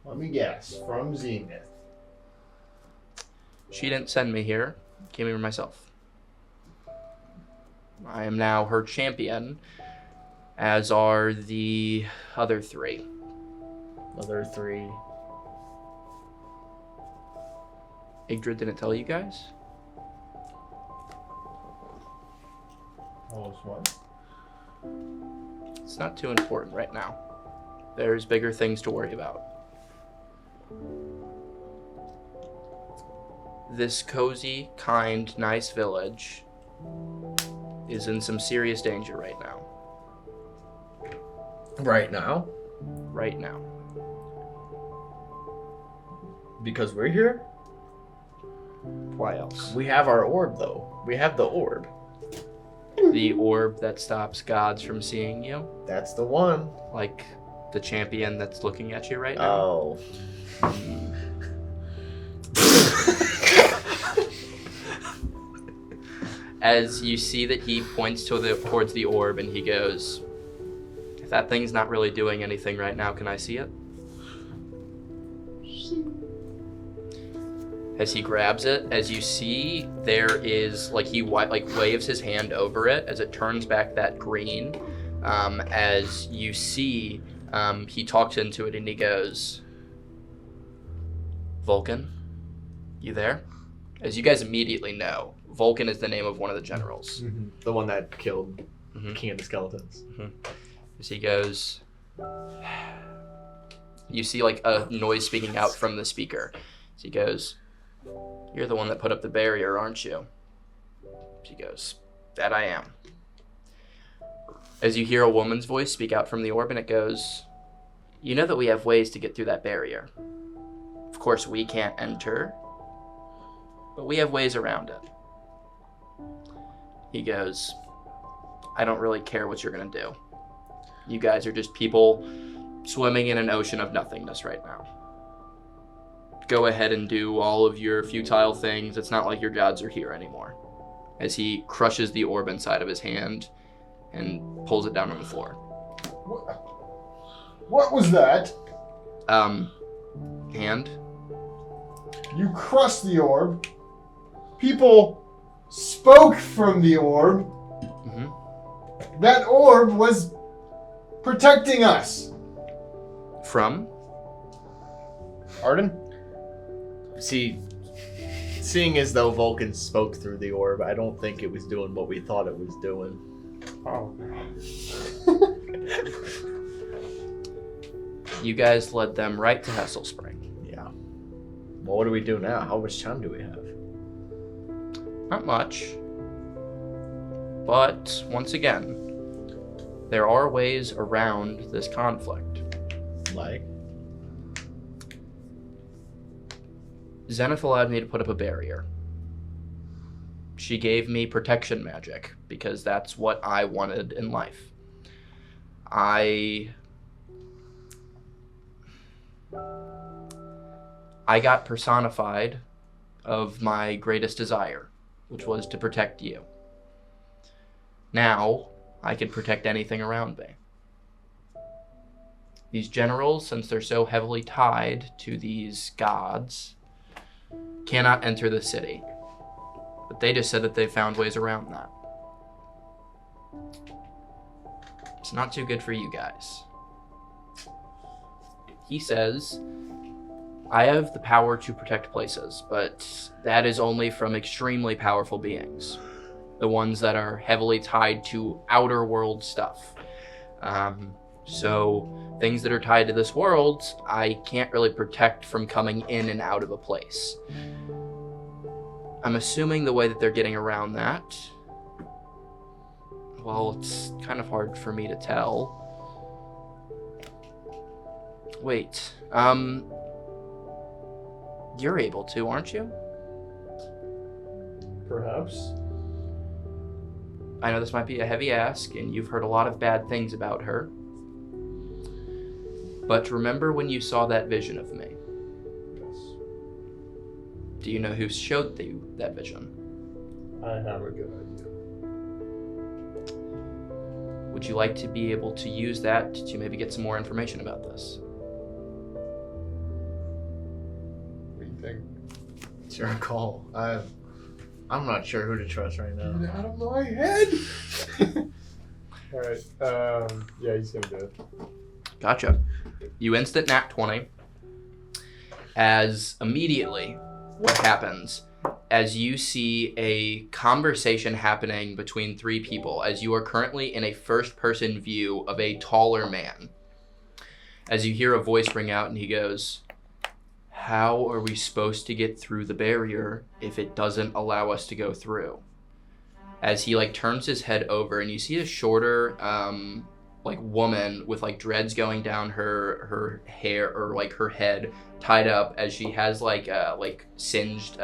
D: Let me guess. From Zenith.
A: She didn't send me here. I came here myself. I am now her champion, as are the other three.
B: Other three.
A: Igdra didn't tell you guys?
D: Oh, what?
A: It's not too important right now. There's bigger things to worry about. This cozy, kind, nice village is in some serious danger right now.
B: Right now?
A: Right now.
B: Because we're here?
A: Why else?
B: We have our orb, though. We have the orb.
A: The orb that stops gods from seeing you?
B: That's the one.
A: Like the champion that's looking at you right now?
B: Oh.
A: As you see that he points towards the orb and he goes, if that thing's not really doing anything right now, can I see it? As he grabs it, as you see, there is, he waves his hand over it as it turns back that green. As you see, he talks into it and he goes, Vulcan, you there? As you guys immediately know, Vulcan is the name of one of the generals.
B: Mm-hmm. The one that killed King of the Skeletons.
A: Mm-hmm. As he goes, you see a noise speaking out from the speaker. As he goes, you're the one that put up the barrier, aren't you? She goes, that I am. As you hear a woman's voice speak out from the orb and it goes, you know that we have ways to get through that barrier. Of course, we can't enter, but we have ways around it. He goes, I don't really care what you're going to do. You guys are just people swimming in an ocean of nothingness right now. Go ahead and do all of your futile things. It's not like your gods are here anymore. As he crushes the orb inside of his hand and pulls it down on the floor.
D: What was that?
A: Hand?
D: You crushed the orb. People spoke from the orb.
A: Mm-hmm.
D: That orb was protecting us.
A: From?
B: Arden? See, seeing as though Vulcan spoke through the orb, I don't think it was doing what we thought it was doing.
D: Oh.
A: You guys led them right to Hesslespring.
B: Yeah. Well, what do we do now? How much time do we have?
A: Not much. But, once again, there are ways around this conflict.
B: Like?
A: Zenith allowed me to put up a barrier. She gave me protection magic, because that's what I wanted in life. I got personified of my greatest desire, which was to protect you. Now, I can protect anything around me. These generals, since they're so heavily tied to these gods, cannot enter the city. But they just said that they found ways around that. It's not too good for you guys. He says, I have the power to protect places, but that is only from extremely powerful beings. The ones that are heavily tied to outer world stuff. So things that are tied to this world, I can't really protect from coming in and out of a place. I'm assuming the way that they're getting around that, well, it's kind of hard for me to tell. Wait, you're able to, aren't you?
D: Perhaps.
A: I know this might be a heavy ask, and you've heard a lot of bad things about her. But remember when you saw that vision of me?
D: Yes.
A: Do you know who showed you that vision?
D: I have a good idea.
A: Would you like to be able to use that to maybe get some more information about this?
D: What do you think?
B: It's your call. I'm not sure who to trust right now.
D: Get out of my head! Alright, yeah, he's gonna do it.
A: Gotcha. You instant nat 20. As immediately, what happens as you see a conversation happening between three people, as you are currently in a first-person view of a taller man. As you hear a voice ring out, and he goes, "How are we supposed to get through the barrier if it doesn't allow us to go through?" As he turns his head over, and you see a shorter woman with dreads going down her hair, or her head tied up, as she has singed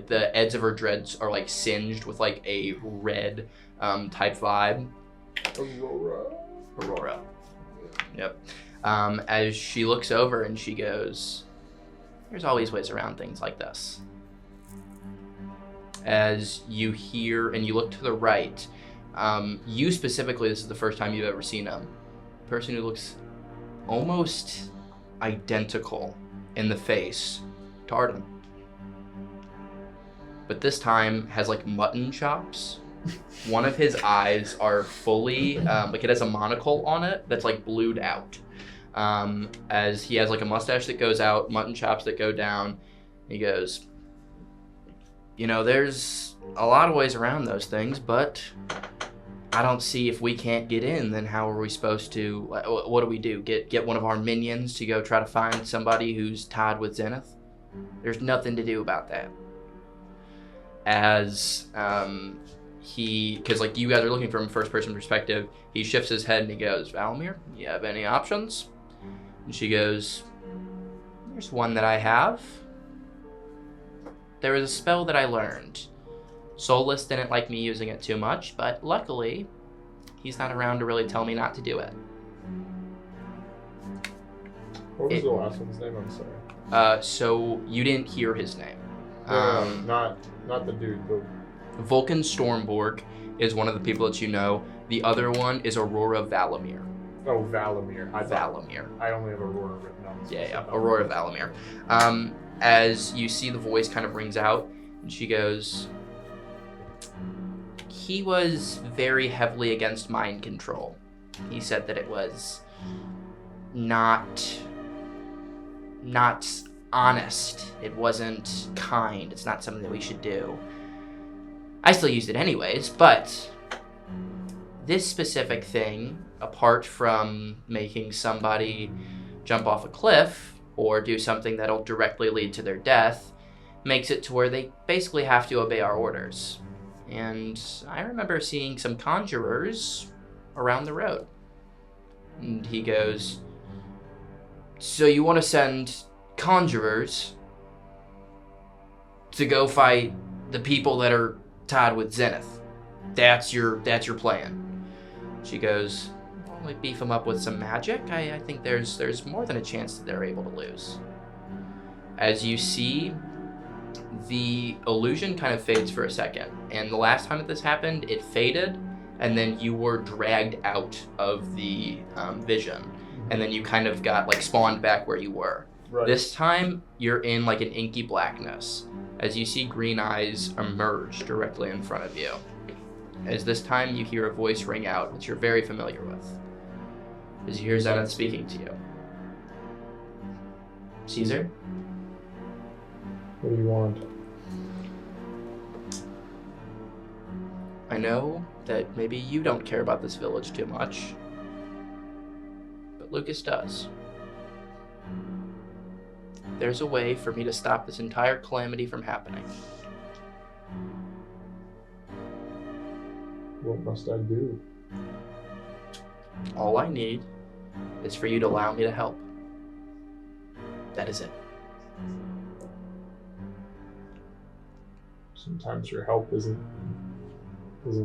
A: the ends of her dreads are singed with a red type vibe. Aurora. Yep. As she looks over and she goes, "There's always ways around things like this." As you hear and you look to the right, you specifically, this is the first time you've ever seen him. A person who looks almost identical in the face to Arden. But this time has mutton chops. One of his eyes are fully, it has a monocle on it that's blued out. As he has a mustache that goes out, mutton chops that go down. He goes, "There's a lot of ways around those things, but I don't see if we can't get in, then how are we supposed to, what do we do? Get one of our minions to go try to find somebody who's tied with Zenith? There's nothing to do about that." As because you guys are looking from a first person perspective, he shifts his head and he goes, "Valamir, you have any options?" And she goes, "There's one that I have. There was a spell that I learned. Soulless didn't like me using it too much, but luckily, he's not around to really tell me not to do it."
D: What was the last one's name? I'm sorry.
A: So you didn't hear his name.
D: Not the dude, but...
A: Vulcan Stormborg is one of the people that you know. The other one is Aurora Valamir.
D: Oh, Valamir.
A: Valamir.
D: I only have Aurora written on this.
A: Yeah, Aurora Valamir. As you see the voice kind of rings out, and she goes, "He was very heavily against mind control. He said that it was not honest. It wasn't kind. It's not something that we should do. I still used it anyways, but this specific thing, apart from making somebody jump off a cliff or do something that'll directly lead to their death, makes it to where they basically have to obey our orders. And I remember seeing some conjurers around the road." And he goes, "So you want to send conjurers to go fight the people that are tied with Zenith? That's your plan?" She goes, "Well, beef them up with some magic. I think there's more than a chance that they're able to lose." As you see, the illusion kind of fades for a second, and the last time that this happened, it faded, and then you were dragged out of the vision, and then you kind of got spawned back where you were.
D: Right.
A: This time, you're in an inky blackness, as you see green eyes emerge directly in front of you. As this time, you hear a voice ring out that you're very familiar with. As you hear Zenith speaking to you. "Caesar?"
D: What do you want?
A: "I know that maybe you don't care about this village too much, but Lukas does. There's a way for me to stop this entire calamity from happening."
D: What must I do?
A: "All I need is for you to allow me to help. That is it."
D: Sometimes your help doesn't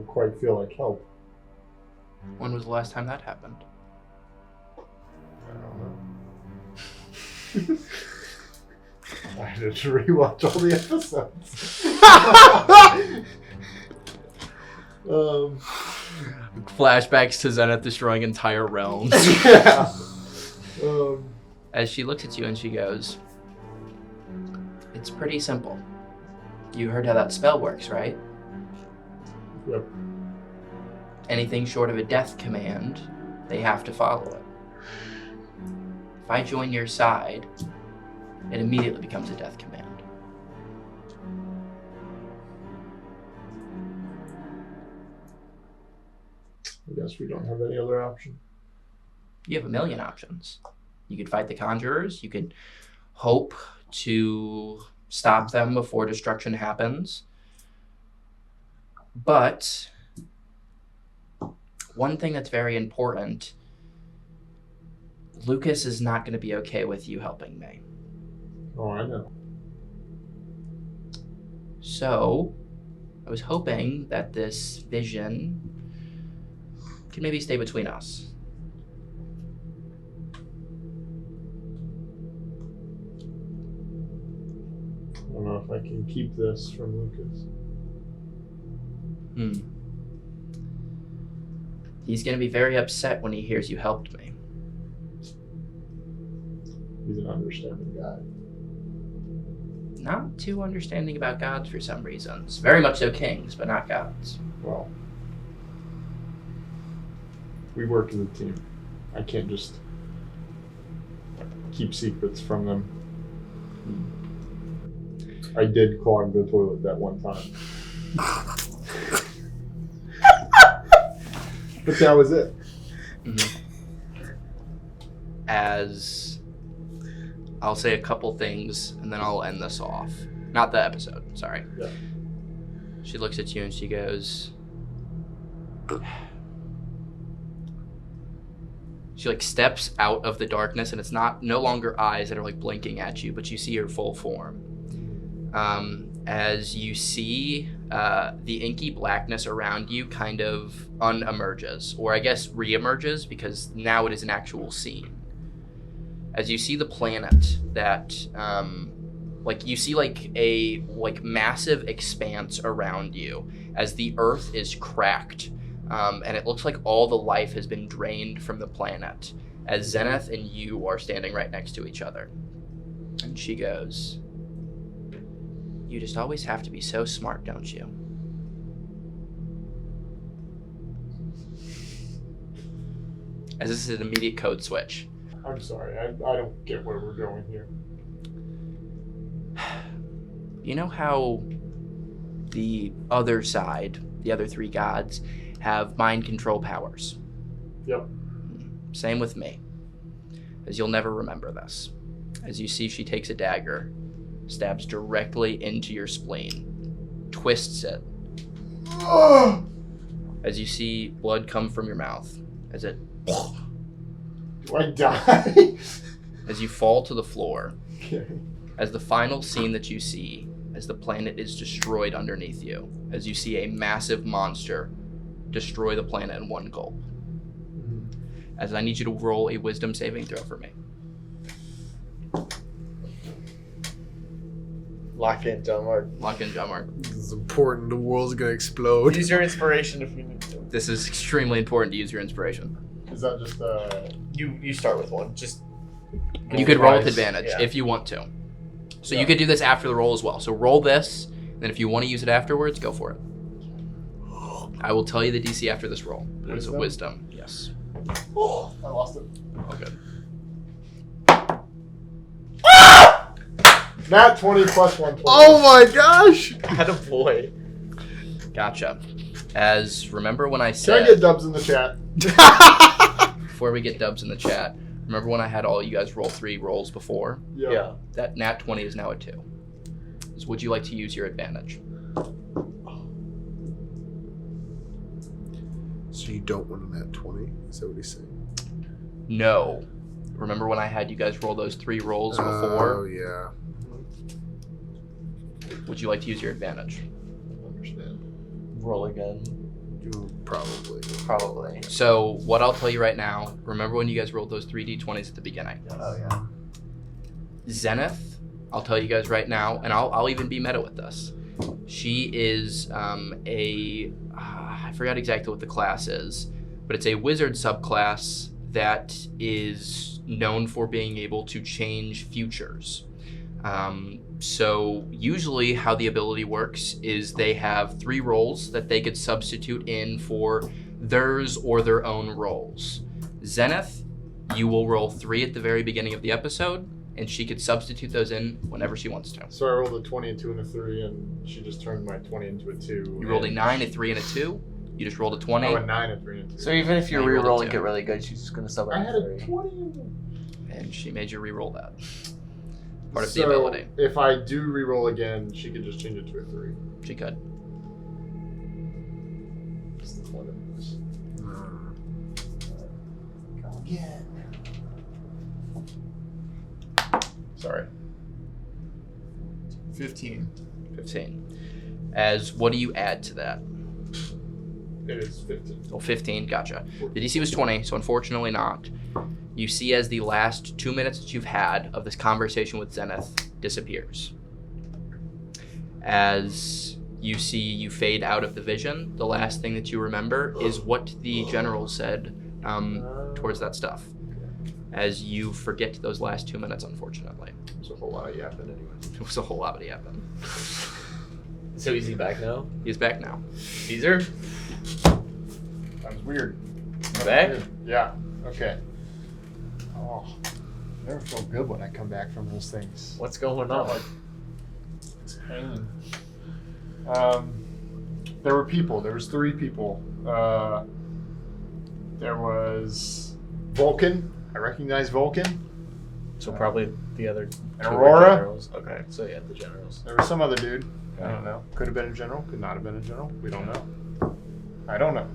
D: quite feel like help.
A: "When was the last time that happened?"
D: I don't know. I had to rewatch all the episodes.
A: Flashbacks to Zenith destroying entire realms.
D: Yeah.
A: As she looks at you and she goes, "It's pretty simple. You heard how that spell works, right?
D: Yep.
A: Anything short of a death command, they have to follow it. If I join your side, it immediately becomes a death command.
D: darkness, we don't have any other option.
A: You have a million options. You could fight the conjurers. You could hope to stop them before destruction happens. But one thing that's very important, Lukas is not going to be okay with you helping me.
D: Oh, I know.
A: So, I was hoping that this vision could maybe stay between us.
D: I don't know if I can keep this from Lukas.
A: He's going to be very upset when he hears you helped me.
D: He's an understanding guy.
A: Not too understanding about gods for some reasons. Very much so kings, but not gods.
D: Well, we work as a team. I can't just keep secrets from them. I did clog the toilet that one time. But that was it.
A: As I'll say a couple things and then I'll end this off. Not the episode, sorry.
D: Yeah.
A: She looks at you and she goes, she like steps out of the darkness, and it's no longer eyes that are like blinking at you, but you see her full form. As you see the inky blackness around you kind of unemerges, or I guess reemerges, because now it is an actual scene. As you see the planet that, you see like a massive expanse around you, as the Earth is cracked, and it looks like all the life has been drained from the planet, as Zenith and you are standing right next to each other. And she goes, "You just always have to be so smart, don't you?" As this is an immediate code switch.
D: I'm sorry, I don't get where we're going here.
A: You know how the other side, the other three gods, have mind control powers?
D: Yep.
A: Same with me. As you'll never remember this. As you see, she takes a dagger, stabs directly into your spleen, twists it. As you see blood come from your mouth, as it...
D: Do I die?
A: As you fall to the floor.
D: Okay.
A: As the final scene that you see, as the planet is destroyed underneath you, as you see a massive monster destroy the planet in one gulp. As I need you to roll a wisdom saving throw for me.
B: Lock in, John Mark.
A: Lock in, John Mark.
C: This is important. The world's gonna explode.
B: Use your inspiration if you need to.
A: This is extremely important to use your inspiration.
D: Is that just
B: You start with one. Just
A: You could roll with
B: Otherwise,
A: advantage
B: yeah.
A: if you want to. So
D: Yeah.
A: you could do this after the roll as well. So roll this, and then if you want to use it afterwards, go for it. I will tell you the DC after this roll. But it is a wisdom. Yes.
D: Oh, I lost it.
A: All good.
D: Nat 20 plus 120.
C: Oh my gosh!
B: attaboy.
A: Gotcha. As remember when I
D: Can
A: said...
D: I get dubs in the chat?
A: Before we get dubs in the chat, remember when I had all you guys roll 3 rolls before?
B: Yeah.
A: That nat 20 is now a 2. So would you like to use your advantage?
C: So you don't want a nat 20? Is that what he's saying?
A: No. Remember when I had you guys roll those 3 rolls
C: Oh,
A: before?
C: yeah.
A: Would you like to use your advantage?
C: I understand.
B: Roll again.
C: Probably.
B: Probably.
A: So what I'll tell you right now, remember when you guys rolled those 3d20s at the beginning?
B: Oh yeah.
A: Zenith, I'll tell you guys right now, and I'll even be meta with this. She is I forgot exactly what the class is, but it's a wizard subclass that is known for being able to change futures. So usually how the ability works is they have 3 roles that they could substitute in for theirs or their own roles. Zenith, you will roll 3 at the very beginning of the episode, and she could substitute those in whenever she wants to.
D: So I rolled a 20, a 2, and a 3, and she just turned my 20 into a 2.
A: You rolled a 9, a 3, and a 2. You just rolled a 20.
D: Oh, a 9, a 3, and 2.
B: So even if you're
A: No, you rolled a
B: re-rolling
A: two.
B: it really good, she's just gonna sub
D: I
B: it
D: had
B: to
D: a
B: 3.
D: 20.
A: And she made you re-roll that. Part of
D: So,
A: the ability.
D: if I do re-roll again, she could just change it to a 3.
A: She could.
D: Just the one of this. Go again. Sorry. 15.
A: 15. As what do you add to that?
D: It is 15.
A: Oh, 15. Gotcha. The DC was 20, so unfortunately not. You see as the last 2 minutes that you've had of this conversation with Zenith disappears. As you see you fade out of the vision, the last thing that you remember is what the general said towards that stuff. As you forget those last 2 minutes, unfortunately.
D: There's a whole lot of yapping anyway.
A: It was a whole lot of yapping.
B: So is he back now?
A: He's back now.
B: Caesar?
D: Sounds weird.
B: Back?
D: Weird. Yeah. Okay. Oh, never feel good when I come back from those things.
B: What's going
D: Not
B: on?
D: like it's pain. There were people. There was 3 people. There was Vulcan. I recognize Vulcan.
B: So probably the other two
D: And
B: are
D: Aurora?
B: generals. Okay, so yeah, the generals.
D: There was some other dude. I don't know. Could have been a general. Could not have been a general. We don't know. I don't know.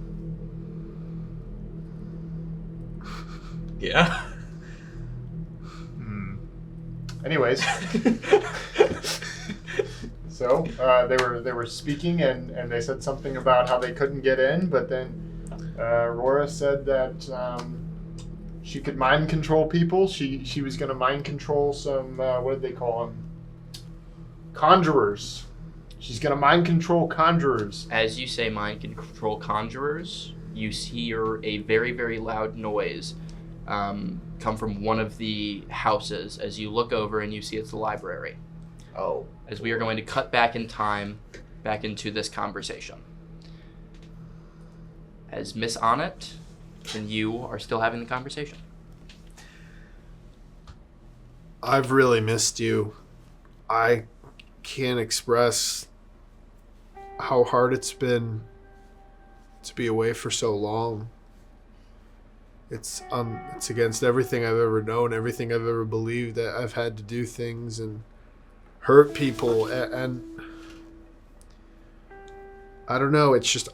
B: Yeah.
D: Anyways, so they were speaking and they said something about how they couldn't get in, but then Aurora said that she could mind control people. She was going to mind control some what did they call them? Conjurers. She's going to mind control conjurers.
A: As you say mind control conjurers, you hear a very, very loud noise come from one of the houses as you look over and you see it's the library.
B: Oh.
A: As we are going to cut back in time, back into this conversation. As Miss Onnit and you are still having the conversation.
C: I've really missed you. I can't express how hard it's been to be away for so long. It's against everything I've ever known, everything I've ever believed, that I've had to do things and hurt people, and I don't know. It's just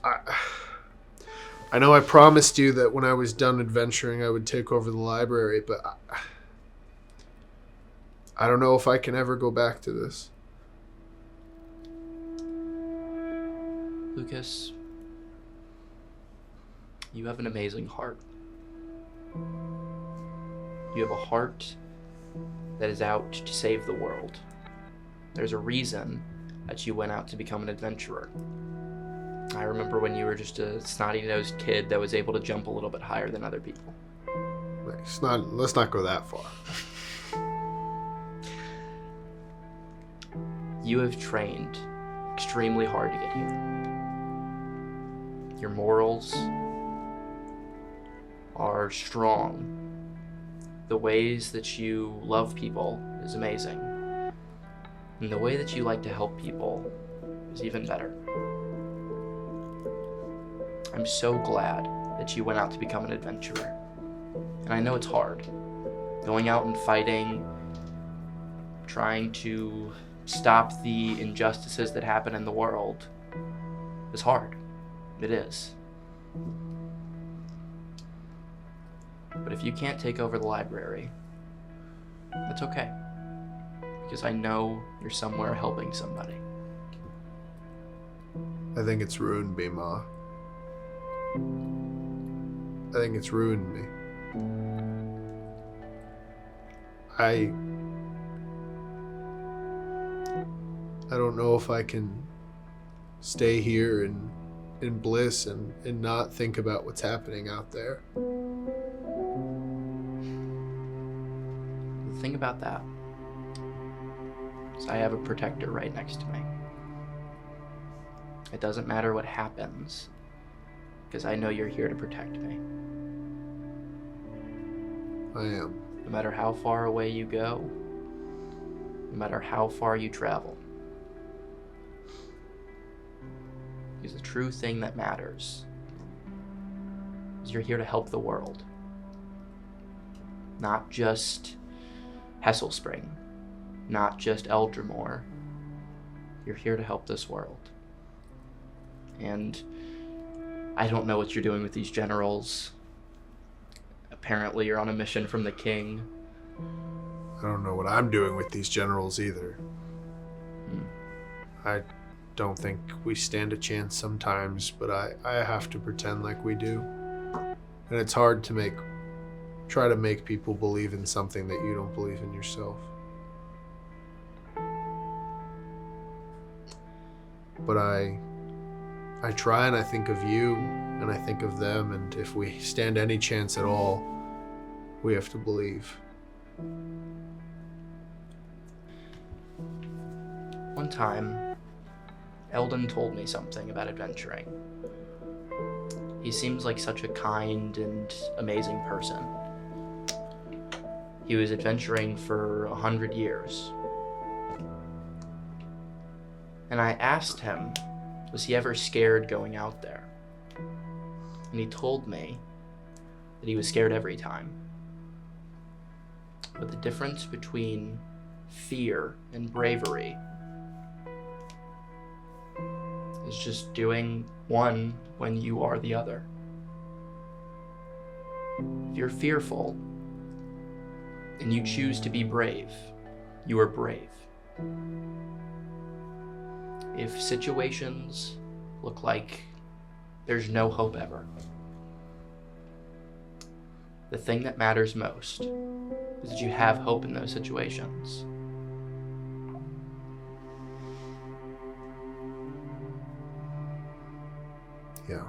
C: I know I promised you that when I was done adventuring, I would take over the library, but I don't know if I can ever go back to this.
A: Lukas, you have an amazing heart. You have a heart that is out to save the world. There's a reason that you went out to become an adventurer. I remember when you were just a snotty-nosed kid that was able to jump a little bit higher than other people.
C: Let's not go that far.
A: You have trained extremely hard to get here. Your morals are strong. The ways that you love people is amazing. And the way that you like to help people is even better. I'm so glad that you went out to become an adventurer. And I know it's hard. Going out and fighting, trying to stop the injustices that happen in the world is hard. It is. But if you can't take over the library, that's okay. Because I know you're somewhere helping somebody.
C: I think it's ruined me, Ma. I think it's ruined me. I don't know if I can stay here in bliss and not think about what's happening out there.
A: The thing about that is I have a protector right next to me. It doesn't matter what happens, because I know you're here to protect me.
C: I am.
A: No matter how far away you go, no matter how far you travel. Because the true thing that matters is you're here to help the world. Not just Hesslespring, not just Eldramore. You're here to help this world. And I don't know what you're doing with these generals. Apparently you're on a mission from the king.
C: I don't know what I'm doing with these generals either. I don't think we stand a chance sometimes, but I have to pretend like we do. And it's hard to try to make people believe in something that you don't believe in yourself. But I try, and I think of you, and I think of them, and if we stand any chance at all, we have to believe.
A: One time, Eldon told me something about adventuring. He seems like such a kind and amazing person. He was adventuring for 100 years. And I asked him, was he ever scared going out there? And he told me that he was scared every time. But the difference between fear and bravery is just doing one when you are the other. If you're fearful and you choose to be brave, you are brave. If situations look like there's no hope ever, the thing that matters most is that you have hope in those situations.
C: Yeah.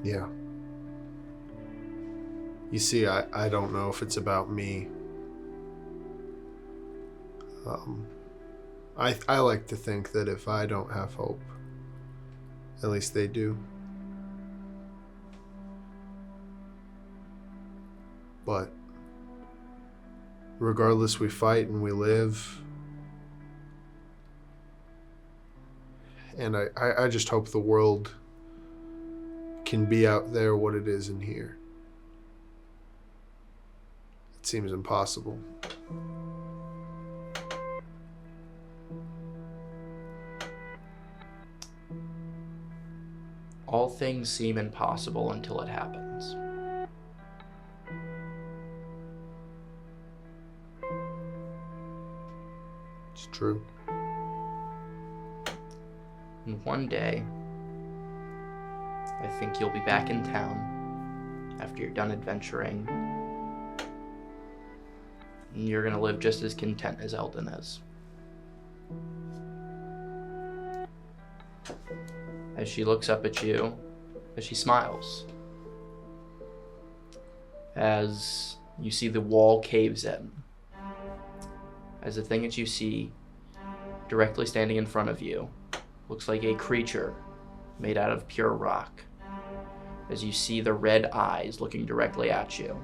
C: Yeah. You see, I don't know if it's about me. I like to think that if I don't have hope, at least they do. But regardless, we fight and we live. And I just hope the world can be out there what it is in here. It seems impossible.
A: All things seem impossible until it happens.
C: It's true.
A: And one day, I think you'll be back in town after you're done adventuring. And you're gonna live just as content as Eldon is. As she looks up at you, as she smiles. As you see the wall caves in. As the thing that you see directly standing in front of you looks like a creature made out of pure rock. As you see the red eyes looking directly at you.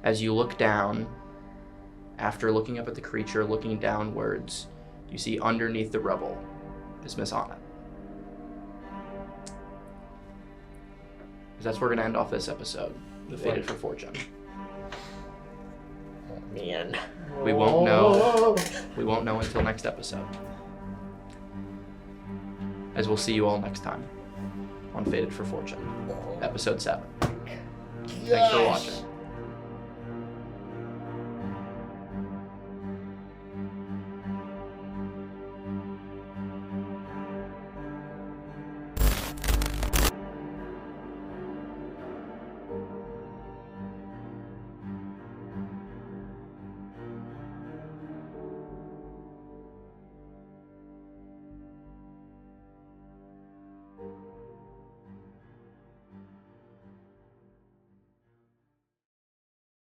A: As you look down, after looking up at the creature, looking downwards, you see underneath the rubble is Miss Anna. Because that's where we're going to end off this episode, The Fated for Fortune.
B: Oh, man.
A: We won't know. We won't know until next episode. As we'll see you all next time on Fated for Fortune, episode 7. Thanks for watching.